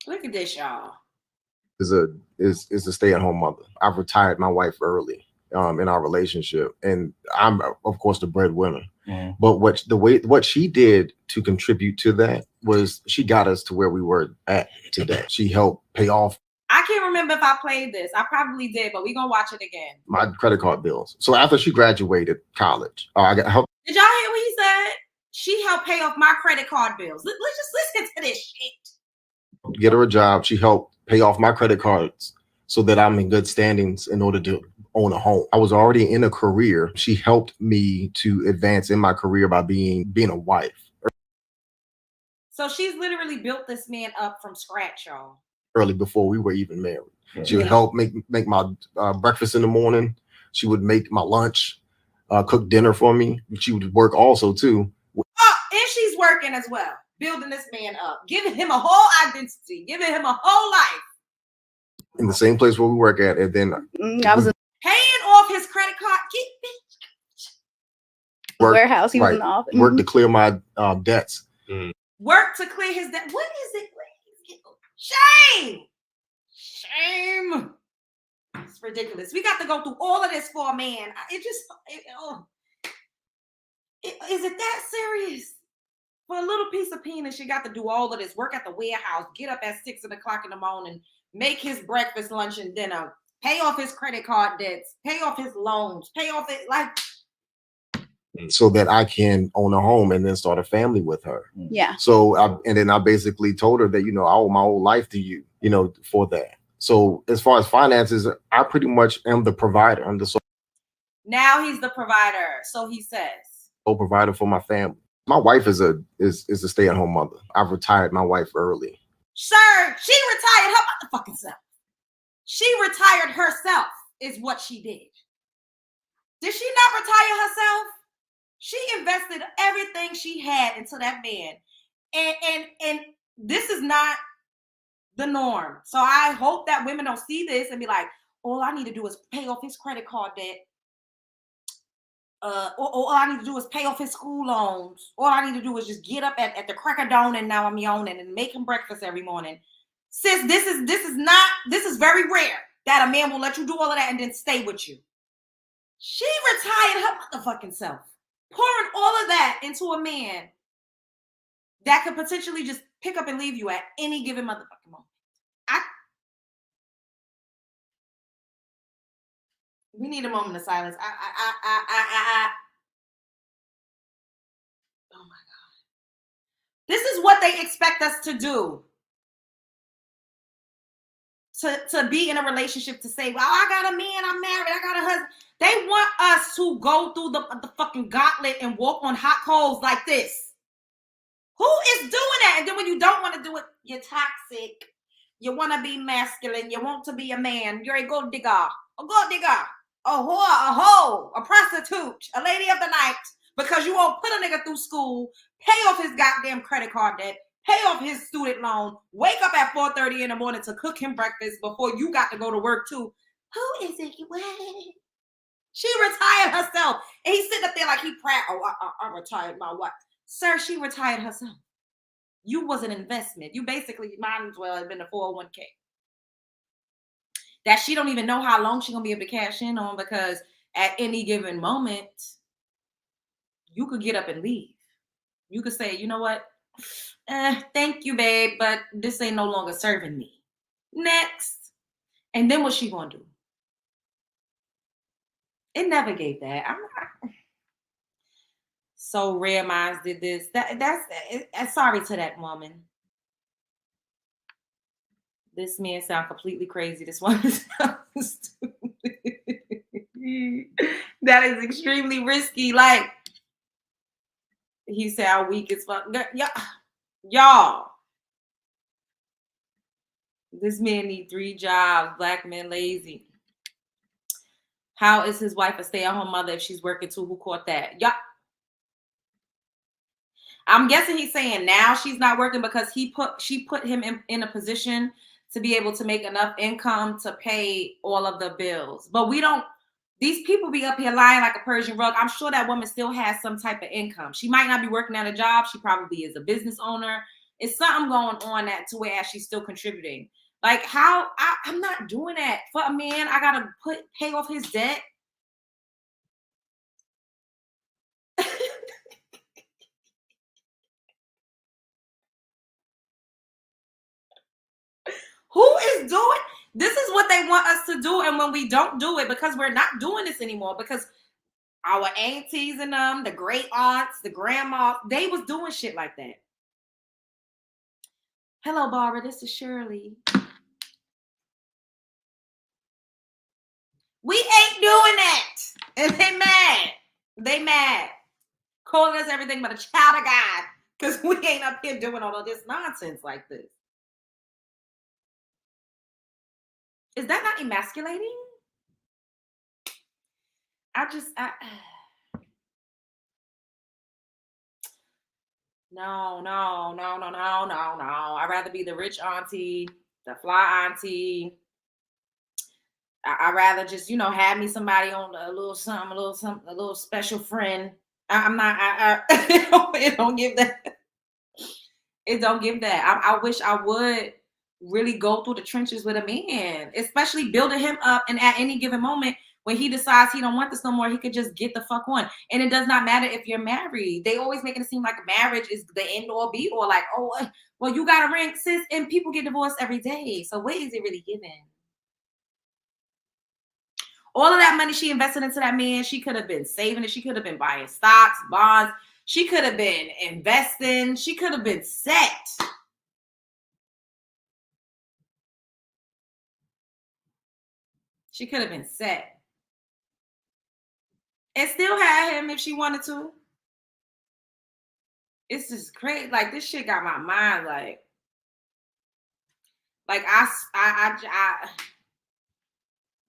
Look at this, y'all. Is a stay-at-home mother. I've retired my wife early in our relationship, and I'm of course the breadwinner. But what she did to contribute to that was she got us to where we were at today. She helped pay off. I can't remember if I played this. I probably did, but we're gonna watch it again. My credit card bills. So after she graduated college, I got help. Did y'all hear what he said? She helped pay off my credit card bills. Let's just listen to this shit. Get her a job. She helped pay off my credit cards so that I'm in good standings in order to own a home. I was already in a career. She helped me to advance in my career by being a wife. So she's literally built this man up from scratch, y'all. Early before we were even married. She would help make my breakfast in the morning. She would make my lunch, cook dinner for me. She would work also too. Oh, and she's working as well, building this man up, giving him a whole identity, giving him a whole life. In the same place where we work at, and then I was paying off his credit card. Warehouse. He was in the office. Work to clear my debts. Work to clear his debt. What is it? Shame. It's ridiculous. We got to go through all of this for a man. Is it that serious? For a little piece of penis, you got to do all of this. Work at the warehouse. Get up at 6 o'clock in the morning. Make his breakfast, lunch, and dinner. Pay off his credit card debts. Pay off his loans. Pay off it so that I can own a home and then start a family with her. Yeah. So I basically told her that, I owe my whole life to you, for that. So as far as finances, I pretty much am the provider. I'm the sole. Now he's the provider. So he says. Sole provider for my family. My wife is a stay-at-home mother. I've retired my wife early. Sir, she retired her motherfucking self. She retired herself is what she did. Did she not retire herself? She invested everything she had into that man. And this is not the norm. So I hope that women don't see this and be like, all I need to do is pay off his credit card debt. All I need to do is pay off his school loans. All I need to do is just get up at the crack of dawn and now I'm yawning and make him breakfast every morning. Sis, this is very rare that a man will let you do all of that and then stay with you. She retired her motherfucking self, pouring all of that into a man that could potentially just pick up and leave you at any given motherfucking moment. We need a moment of silence. Oh my God. This is what they expect us to do. To be in a relationship, to say, well, I got a man, I'm married, I got a husband. They want us to go through the fucking gauntlet and walk on hot coals like this. Who is doing that? And then when you don't want to do it, you're toxic. You want to be masculine. You want to be a man. You're a gold digger. A gold digger. A whore, a hoe, a prostitute, a lady of the night. Because you won't put a nigga through school, pay off his goddamn credit card debt, pay off his student loan, wake up at 4:30 in the morning to cook him breakfast before you got to go to work too. Who is it? She retired herself. And he's sitting up there like he proud. Oh, I retired my wife. Sir, she retired herself. You was an investment. You basically might as well have been a 401k. That she don't even know how long she's gonna be able to cash in on, because at any given moment, you could get up and leave. You could say, you know what? Thank you, babe, but this ain't no longer serving me. Next. And then what's she gonna do? It never gave that. So rare minds did this. That's sorry to that woman. This man sound completely crazy. This one sounds stupid. That is extremely risky. Like, he sound weak as fuck. Y'all. This man need 3 jobs. Black men lazy. How is his wife a stay-at-home mother if she's working too? Who caught that? Y'all. I'm guessing he's saying now she's not working because she put him in a position to be able to make enough income to pay all of the bills. But these people be up here lying like a Persian rug. I'm sure that woman still has some type of income. She might not be working at a job. She probably is a business owner. It's something going on that to where she's still contributing. Like, how? I'm not doing that for a man. I gotta pay off his debt. Who is doing? This is what they want us to do, and when we don't do it, because we're not doing this anymore, because our aunties and them, the great aunts, the grandmas, they was doing shit like that. Hello, Barbara. This is Shirley. We ain't doing that. And they mad. They mad. Calling us everything but a child of God, because we ain't up here doing all of this nonsense like this. Is that not emasculating? No. I'd rather be the rich auntie, the fly auntie. I'd rather just, have me somebody on a little something, a little special friend. It don't give that. It don't give that. I wish I would really go through the trenches with a man, especially building him up. And at any given moment, when he decides he don't want this no more, he could just get the fuck on. And it does not matter if you're married. They always making it seem like marriage is the end all be all. Like, oh, well, you got a ring, sis, and people get divorced every day. So what is it really giving? All of that money she invested into that man, she could have been saving it. She could have been buying stocks, bonds. She could have been investing. She could have been set. She could have been set. And still had him if she wanted to. It's just crazy. Like, this shit got my mind like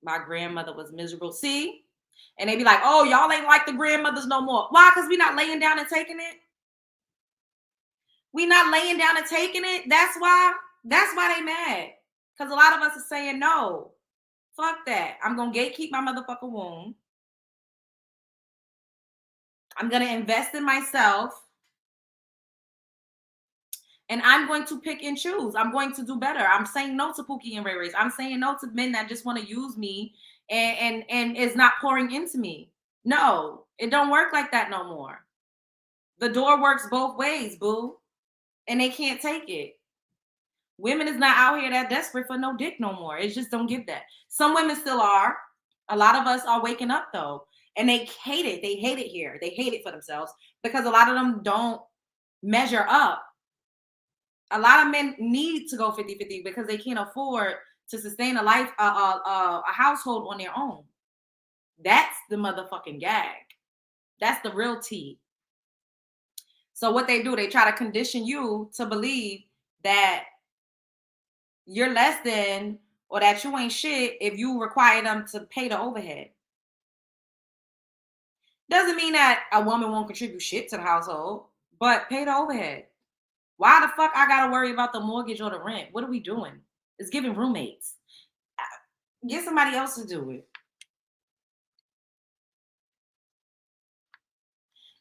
my grandmother was miserable. See? And they be like, oh, y'all ain't like the grandmothers no more. Why? Because we not laying down and taking it. We not laying down and taking it. That's why they mad. Because a lot of us are saying no. Fuck that. I'm going to gatekeep my motherfucking womb. I'm going to invest in myself. And I'm going to pick and choose. I'm going to do better. I'm saying no to Pookie and Ray Rays. I'm saying no to men that just want to use me and is not pouring into me. No, it don't work like that no more. The door works both ways, boo. And they can't take it. Women is not out here that desperate for no dick no more. It just don't give that. Some women still are. A lot of us are waking up though. And they hate it. They hate it here. They hate it for themselves because a lot of them don't measure up. A lot of men need to go 50-50 because they can't afford to sustain a household on their own. That's the motherfucking gag. That's the real tea. So what they do, they try to condition you to believe that you're less than or that you ain't shit if you require them to pay the overhead. Doesn't mean that a woman won't contribute shit to the household, but pay the overhead. Why the fuck I gotta worry about the mortgage or the rent? What are we doing? It's giving roommates. Get somebody else to do it.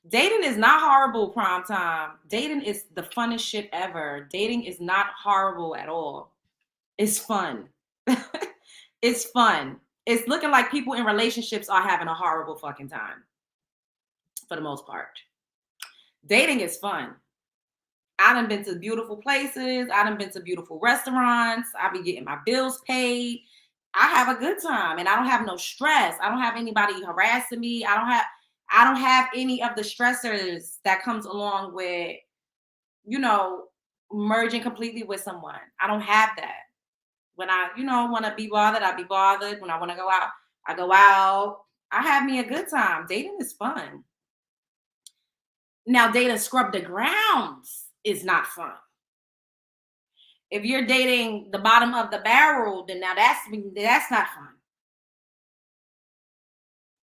Dating is not horrible, prime time. Dating is the funnest shit ever. Dating is not horrible at all. It's fun. It's fun. It's looking like people in relationships are having a horrible fucking time. For the most part. Dating is fun. I done been to beautiful places. I done been to beautiful restaurants. I be getting my bills paid. I have a good time and I don't have no stress. I don't have anybody harassing me. I don't have any of the stressors that comes along with, you know, merging completely with someone. I don't have that. When I, you know, want to be bothered, I be bothered. When I want to go out, I go out. I have me a good time. Dating is fun. Now, dating scrub the grounds is not fun. If you're dating the bottom of the barrel, then now that's not fun.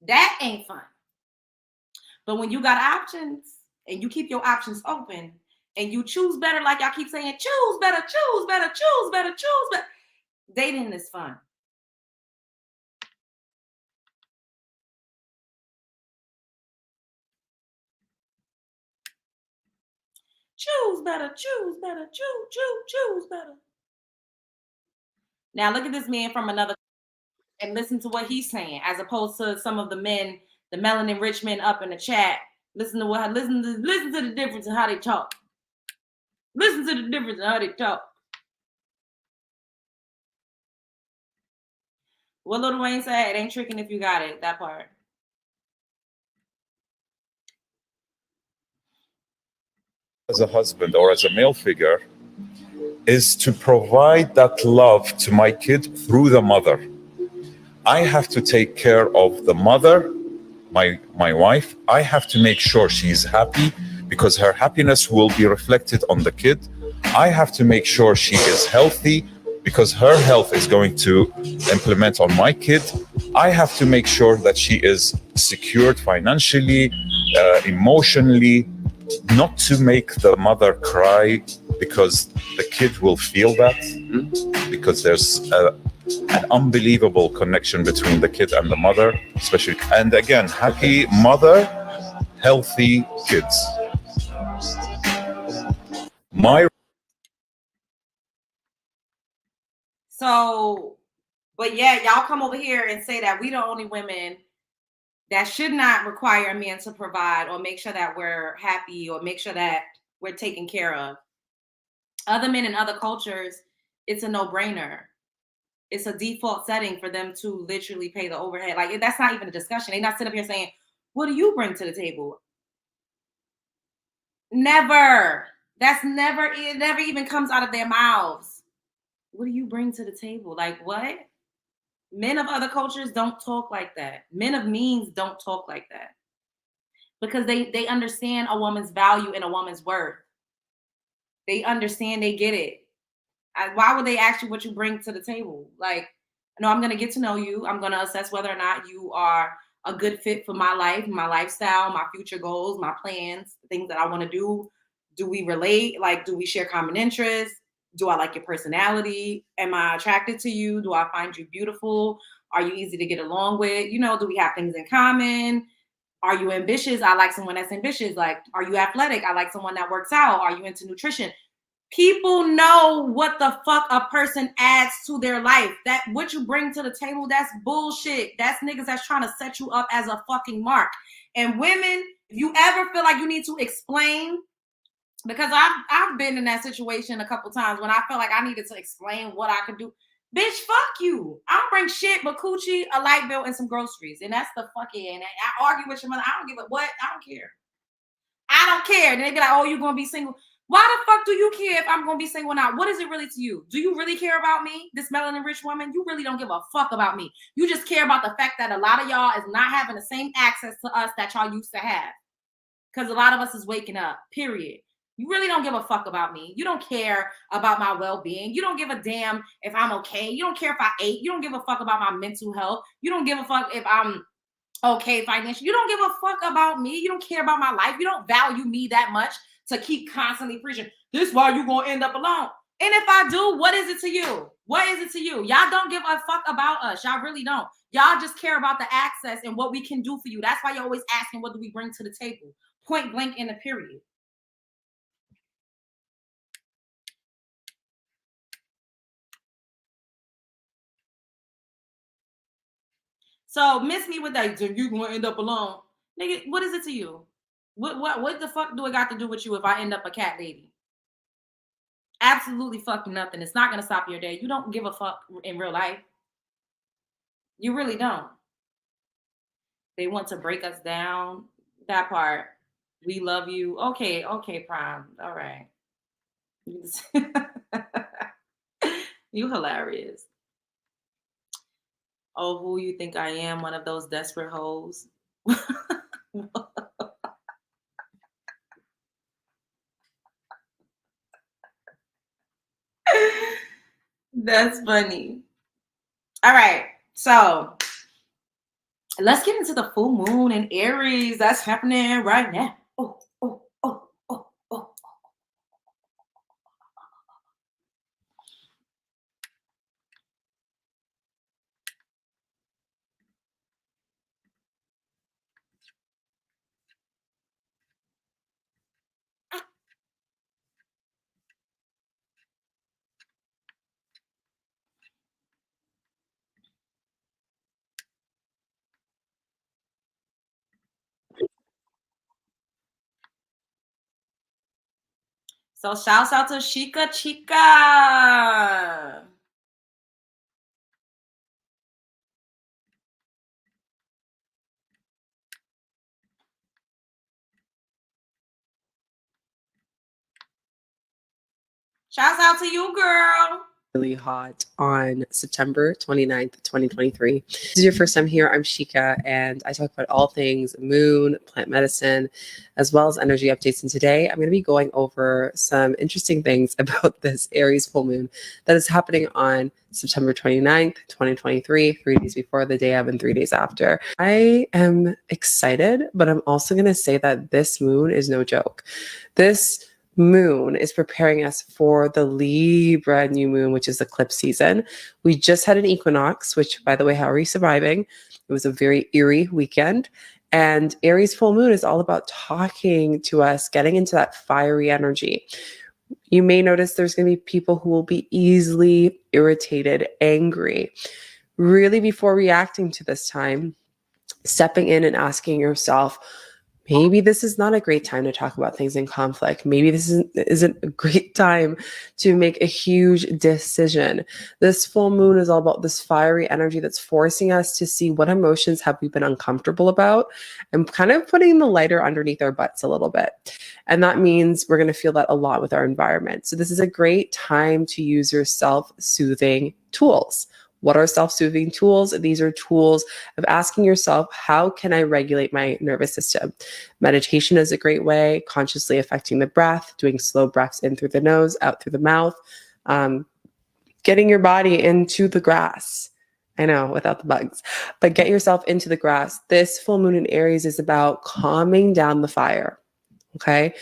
That ain't fun. But when you got options and you keep your options open and you choose better, like y'all keep saying, choose better, choose better, choose better, choose better. Dating is fun. Choose better, choose better, choose better. Now look at this man from another and listen to what he's saying, as opposed to some of the men, the melanin rich men up in the chat. Listen to the difference in how they talk. Listen to the difference in how they talk. What Lil Wayne said, it ain't tricking if you got it. That part. As a husband or as a male figure is to provide that love to my kid through the mother. I have to take care of the mother, my wife. I have to make sure she's happy because her happiness will be reflected on the kid. I have to make sure she is healthy because her health is going to implement on my kid. I have to make sure that she is secured financially, emotionally, not to make the mother cry because the kid will feel that, because there's an unbelievable connection between the kid and the mother, especially. And again, happy mother, healthy kids. But yeah, y'all come over here and say that we the only women that should not require a man to provide or make sure that we're happy or make sure that we're taken care of. Other men in other cultures, it's a no-brainer. It's a default setting for them to literally pay the overhead. Like, that's not even a discussion. They're not sitting up here saying, what do you bring to the table? Never. It never even comes out of their mouths. What do you bring to the table? Like, what? Men of other cultures don't talk like that. Men of means don't talk like that. Because they understand a woman's value and a woman's worth. They understand, they get it. Why would they ask you what you bring to the table? Like, no, I'm going to get to know you. I'm going to assess whether or not you are a good fit for my life, my lifestyle, my future goals, my plans, the things that I want to do. Do we relate? Like, do we share common interests? Do I like your personality? Am I attracted to you? Do I find you beautiful? Are you easy to get along with? You know, do we have things in common? Are you ambitious? I like someone that's ambitious. Like, are you athletic? I like someone that works out. Are you into nutrition? People know what the fuck a person adds to their life. That what you bring to the table, that's bullshit. That's niggas that's trying to set you up as a fucking mark. And women, if you ever feel like you need to explain, because I've been in that situation a couple times when I felt like I needed to explain what I could do. Bitch, fuck you. I don't bring shit but coochie, a light bill, and some groceries. And that's the fucking, and I argue with your mother. I don't give a what. I don't care. I don't care. Then they be like, oh, you're going to be single. Why the fuck do you care if I'm going to be single now? What is it really to you? Do you really care about me, this melanin rich woman? You really don't give a fuck about me. You just care about the fact that a lot of y'all is not having the same access to us that y'all used to have. Because a lot of us is waking up, period. You really don't give a fuck about me. You don't care about my well-being. You don't give a damn if I'm okay. You don't care if I ate. You don't give a fuck about my mental health. You don't give a fuck if I'm okay financially. You don't give a fuck about me. You don't care about my life. You don't value me that much to keep constantly preaching, this is why you're going to end up alone. And if I do, what is it to you? What is it to you? Y'all don't give a fuck about us. Y'all really don't. Y'all just care about the access and what we can do for you. That's why you're always asking, what do we bring to the table? Point blank in the period. So miss me with that, you gonna end up alone. Nigga, what is it to you? What the fuck do it got to do with you if I end up a cat lady? Absolutely fucking nothing. It's not gonna stop your day. You don't give a fuck in real life. You really don't. They want to break us down. That part. We love you. Okay, Prime. All right. You hilarious. Oh, who you think I am? One of those desperate hoes. That's funny. All right, so let's get into the full moon in Aries. That's happening right now. Oh. So shouts out to Chica. Shouts out to you, girl. Really hot on September 29th, 2023. This is your first time here. I'm Shika, and I talk about all things moon, plant medicine, as well as energy updates. And today I'm going to be going over some interesting things about this Aries full moon that is happening on September 29th, 2023, 3 days before the day of and 3 days after. I am excited, but I'm also going to say that this moon is no joke. This moon is preparing us for the Libra new moon, which is eclipse season. We just had an equinox, which, by the way, how are you surviving? It was a very eerie weekend. And Aries full moon is all about talking to us, getting into that fiery energy. You may notice there's going to be people who will be easily irritated, angry. Really, before reacting to this time, stepping in and asking yourself, maybe this is not a great time to talk about things in conflict. Maybe this isn't a great time to make a huge decision. This full moon is all about this fiery energy that's forcing us to see what emotions have we been uncomfortable about and kind of putting the lighter underneath our butts a little bit. And that means we're going to feel that a lot with our environment. So this is a great time to use your self-soothing tools. What are self-soothing tools? These are tools of asking yourself, how can I regulate my nervous system? Meditation is a great way, consciously affecting the breath, doing slow breaths in through the nose, out through the mouth, getting your body into the grass. I know, without the bugs, but get yourself into the grass. This full moon in Aries is about calming down the fire, okay?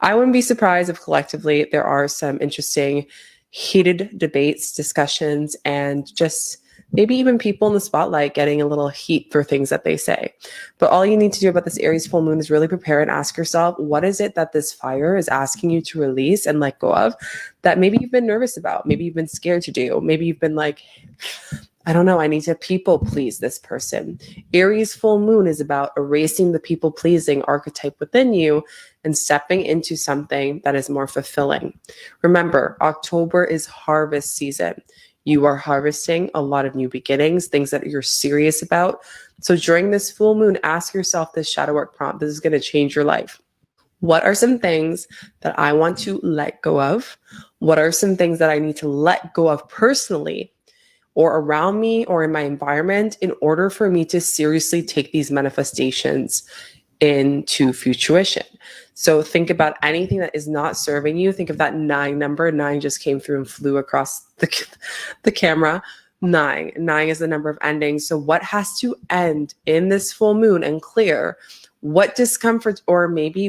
I wouldn't be surprised if collectively there are some interesting heated debates, discussions, and just maybe even people in the spotlight getting a little heat for things that they say. But all you need to do about this Aries full moon is really prepare and ask yourself, what is it that this fire is asking you to release and let go of that maybe you've been nervous about, maybe you've been scared to do, maybe you've been like, I don't know, I need to people please this person. Aries full moon is about erasing the people pleasing archetype within you and stepping into something that is more fulfilling. Remember, October is harvest season. You are harvesting a lot of new beginnings, things that you're serious about. So during this full moon, ask yourself this shadow work prompt. This is going to change your life. What are some things that I want to let go of? What are some things that I need to let go of personally or around me or in my environment in order for me to seriously take these manifestations into fruition? So think about anything that is not serving you. Think of that 9 number. 9 just came through and flew across the camera. 9 is the number of endings. So what has to end in this full moon and clear? What discomfort or maybe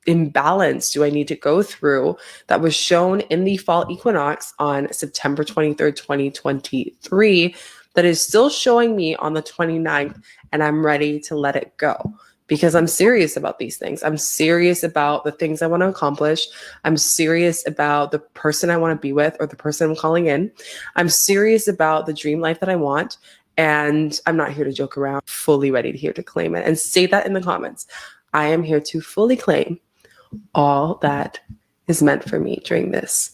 imbalance do I need to go through that was shown in the fall equinox on September 23rd, 2023, that is still showing me on the 29th, and I'm ready to let it go because I'm serious about these things. I'm serious about the things I want to accomplish. I'm serious about the person I want to be with or the person I'm calling in. I'm serious about the dream life that I want. And I'm not here to joke around, fully ready to here to claim it. And say that in the comments. I am here to fully claim all that is meant for me during this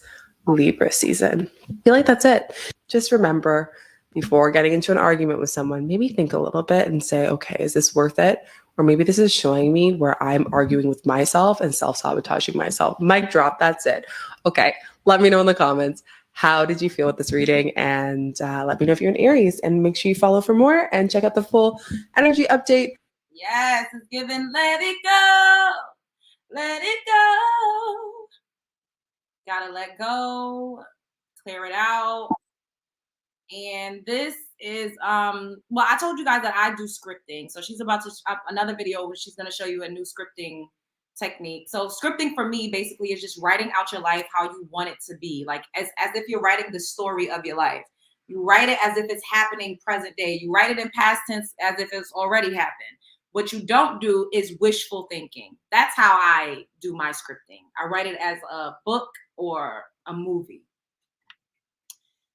Libra season. I feel like that's it. Just remember, before getting into an argument with someone, maybe think a little bit and say, okay, is this worth it? Or maybe this is showing me where I'm arguing with myself and self-sabotaging myself. Mic drop, that's it. Okay, let me know in the comments. How did you feel with this reading? And let me know if you're an Aries. And make sure you follow for more and check out the full energy update. Yes, it's given. Let it go. Let it go. Gotta let go. Clear it out. And this is well, I told you guys that I do scripting. So she's about to another video where she's going to show you a new scripting technique. So scripting for me basically is just writing out your life how you want it to be, like as if you're writing the story of your life. You write it as if it's happening present day. You write it in past tense as if it's already happened. What you don't do is wishful thinking. That's how I do my scripting. I write it as a book or a movie.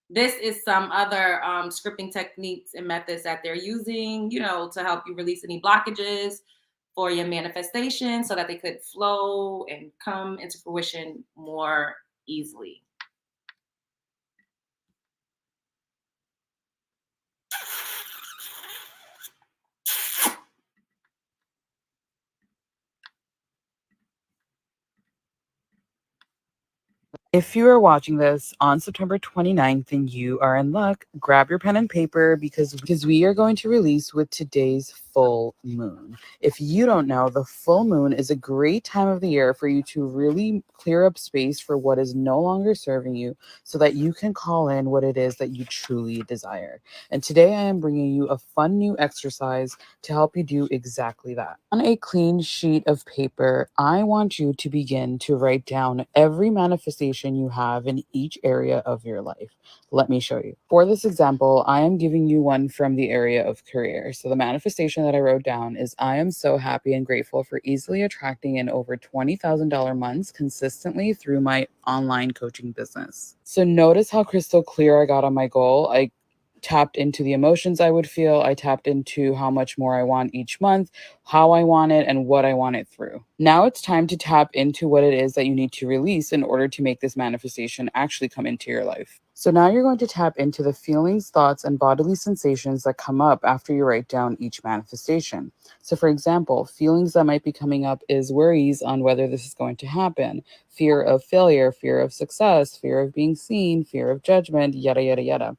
This is some other scripting techniques and methods that they're using, you know, to help you release any blockages for your manifestation so that they could flow and come into fruition more easily. If you are watching this on September 29th, then you are in luck. Grab your pen and paper because we are going to release with today's full moon. If you don't know, the full moon is a great time of the year for you to really clear up space for what is no longer serving you so that you can call in what it is that you truly desire. And today I am bringing you a fun new exercise to help you do exactly that. On a clean sheet of paper, I want you to begin to write down every manifestation you have in each area of your life. Let me show you. For this example, I am giving you one from the area of career. So the manifestation that I wrote down is I am so happy and grateful for easily attracting in over $20,000 months consistently through my online coaching business. So notice how crystal clear I got on my goal. I tapped into the emotions I would feel. I tapped into how much more I want each month, how I want it, and what I want it through. Now it's time to tap into what it is that you need to release in order to make this manifestation actually come into your life. So now you're going to tap into the feelings, thoughts, and bodily sensations that come up after you write down each manifestation. So for example, feelings that might be coming up is worries on whether this is going to happen, fear of failure, fear of success, fear of being seen, fear of judgment, yada, yada, yada.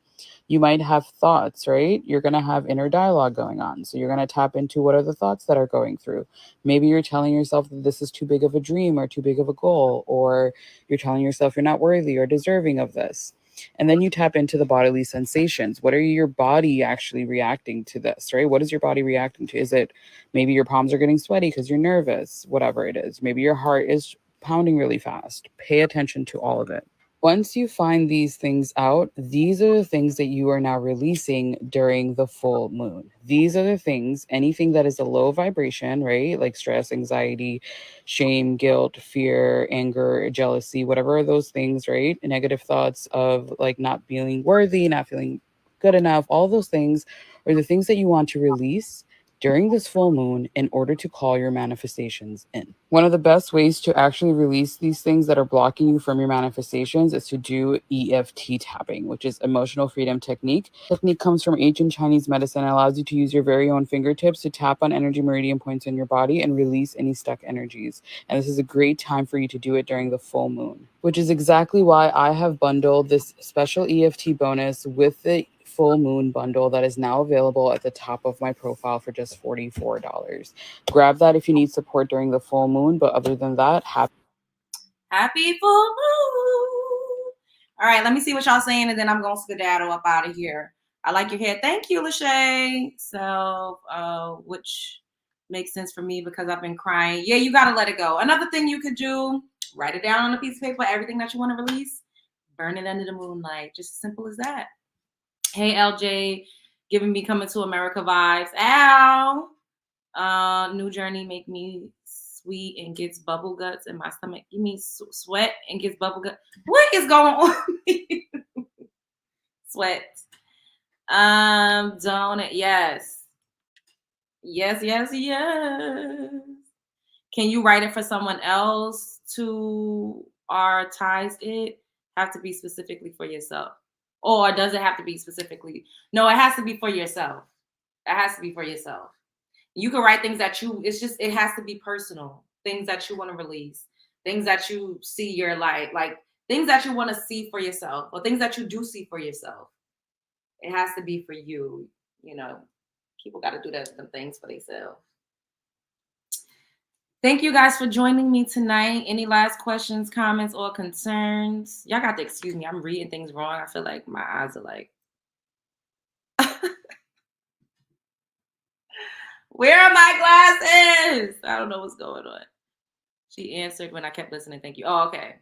You might have thoughts, right? You're going to have inner dialogue going on. So you're going to tap into what are the thoughts that are going through. Maybe you're telling yourself that this is too big of a dream or too big of a goal, or you're telling yourself you're not worthy or deserving of this. And then you tap into the bodily sensations. What are your body actually reacting to this, right? What is your body reacting to? Is it maybe your palms are getting sweaty because you're nervous, whatever it is. Maybe your heart is pounding really fast. Pay attention to all of it. Once you find these things out, these are the things that you are now releasing during the full moon. These are the things, anything that is a low vibration, right? Like stress, anxiety, shame, guilt, fear, anger, jealousy, whatever are those things, right? Negative thoughts of like not feeling worthy, not feeling good enough, all those things are the things that you want to release during this full moon in order to call your manifestations in. One of the best ways to actually release these things that are blocking you from your manifestations is to do EFT tapping, which is emotional freedom technique. The technique comes from ancient Chinese medicine and allows you to use your very own fingertips to tap on energy meridian points in your body and release any stuck energies. And this is a great time for you to do it during the full moon, which is exactly why I have bundled this special EFT bonus with the full moon bundle that is now available at the top of my profile for just $44. Grab that if you need support during the full moon, but other than that, happy full moon. All right, let me see what y'all saying, and then I'm gonna skedaddle up out of here. I like your hair. Thank you, Lachey. So which makes sense for me because I've been crying. Yeah, you got to let it go. Another thing you could do, write it down on a piece of paper, everything that you want to release, burn it under the moonlight. Just as simple as that. Hey, LJ, giving me Coming to America vibes. Ow. New Journey make me sweet and gets bubble guts in my stomach. You mean sweat and gets bubble guts? What is going on? Sweat. Donut. Yes. Yes. Can you write it for someone else to artize it? Have to be specifically for yourself. Or does it have to be specifically? No, it has to be for yourself. It has to be for yourself. You can write things that it has to be personal. Things that you want to release. Things that you see your like things that you want to see for yourself or things that you do see for yourself. It has to be for you. You know, people got to do them things for themselves. Thank you guys for joining me tonight. Any last questions, comments, or concerns? Y'all got to excuse me. I'm reading things wrong. I feel like my eyes are like, where are my glasses? I don't know what's going on. She answered when I kept listening. Thank you. Oh, okay.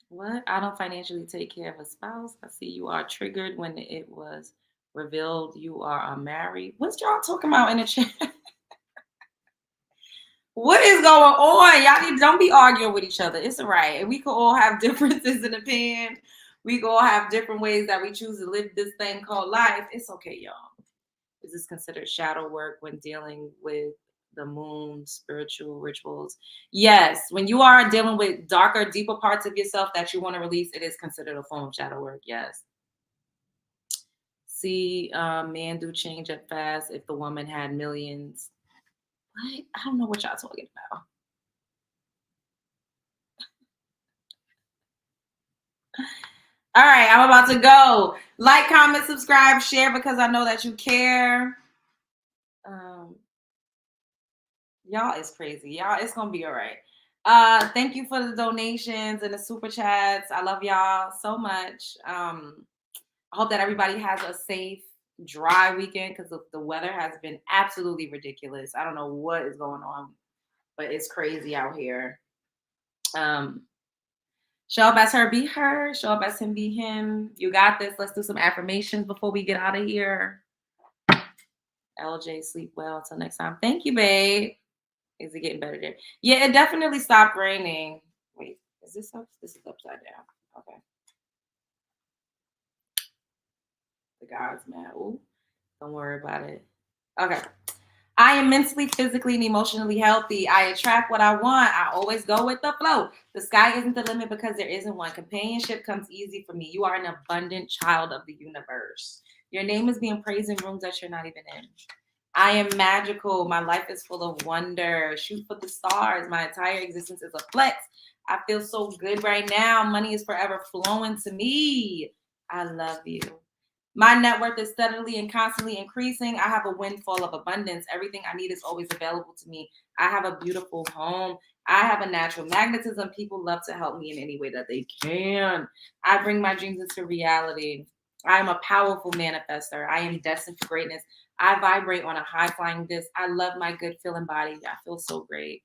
What? I don't financially take care of a spouse. I see you are triggered when it was revealed you are married. What's y'all talking about in the chat? What is going on? Y'all don't be arguing with each other. It's all right. We could all have differences in opinion. We could all have different ways that we choose to live this thing called life. It's okay, y'all. Is this considered shadow work when dealing with the moon, spiritual rituals? Yes. When you are dealing with darker, deeper parts of yourself that you want to release, it is considered a form of shadow work. Yes. See, man do change up fast if the woman had millions. What? I don't know what y'all talking about. All right, I'm about to go. Like, comment, subscribe, share because I know that you care. Y'all is crazy. Y'all, it's gonna be all right. Thank you for the donations and the super chats. I love y'all so much. I hope that everybody has a safe, dry weekend because the weather has been absolutely ridiculous. I don't know what is going on, but it's crazy out here. Show up as her, be her. Show up as him, be him. You got this. Let's do some affirmations before we get out of here. LJ, sleep well. Until next time. Thank you, babe. Is it getting better there? Yeah, it definitely stopped raining. Wait, is this up? This is upside down. Okay. The God's mad. Ooh, don't worry about it. Okay. I am mentally, physically, and emotionally healthy. I attract what I want. I always go with the flow. The sky isn't the limit because there isn't one. Companionship comes easy for me. You are an abundant child of the universe. Your name is being praised in rooms that you're not even in. I am magical. My life is full of wonder. Shoot for the stars. My entire existence is a flex. I feel so good right now. Money is forever flowing to me. I love you. My net worth is steadily and constantly increasing. I have a windfall of abundance. Everything I need is always available to me. I have a beautiful home. I have a natural magnetism. People love to help me in any way that they can. I bring my dreams into reality. I am a powerful manifester. I am destined for greatness. I vibrate on a high flying disc. I love my good feeling body. I feel so great.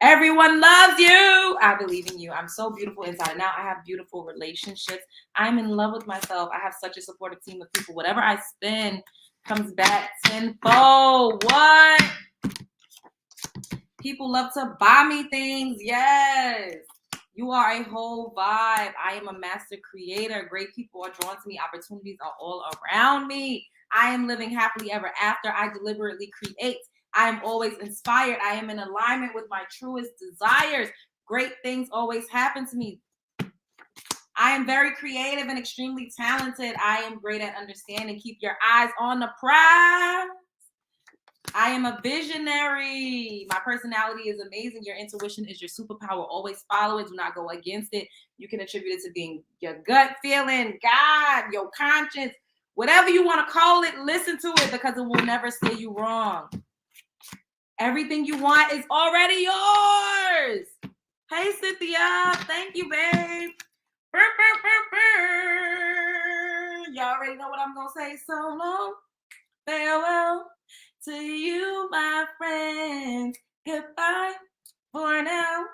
Everyone loves you. I believe in you. I'm so beautiful inside and out. I have beautiful relationships. I'm in love with myself. I have such a supportive team of people. Whatever I spend comes back tenfold. What? People love to buy me things. Yes. You are a whole vibe. I am a master creator. Great people are drawn to me. Opportunities are all around me. I am living happily ever after. I deliberately create. I am always inspired. I am in alignment with my truest desires. Great things always happen to me. I am very creative and extremely talented. I am great at understanding. Keep your eyes on the prize. I am a visionary. My personality is amazing. Your intuition is your superpower. Always follow it. Do not go against it. You can attribute it to being your gut feeling, God, your conscience, whatever you want to call it. Listen to it because it will never steer you wrong. Everything you want is already yours. Hey, Cynthia. Thank you, babe. Y'all. gonna say so long, farewell to you, my friends. Goodbye for now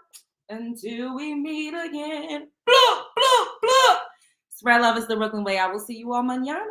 until we meet again. Bloop, bloop, bloop. Spread love is the Brooklyn way. I will see you all mañana.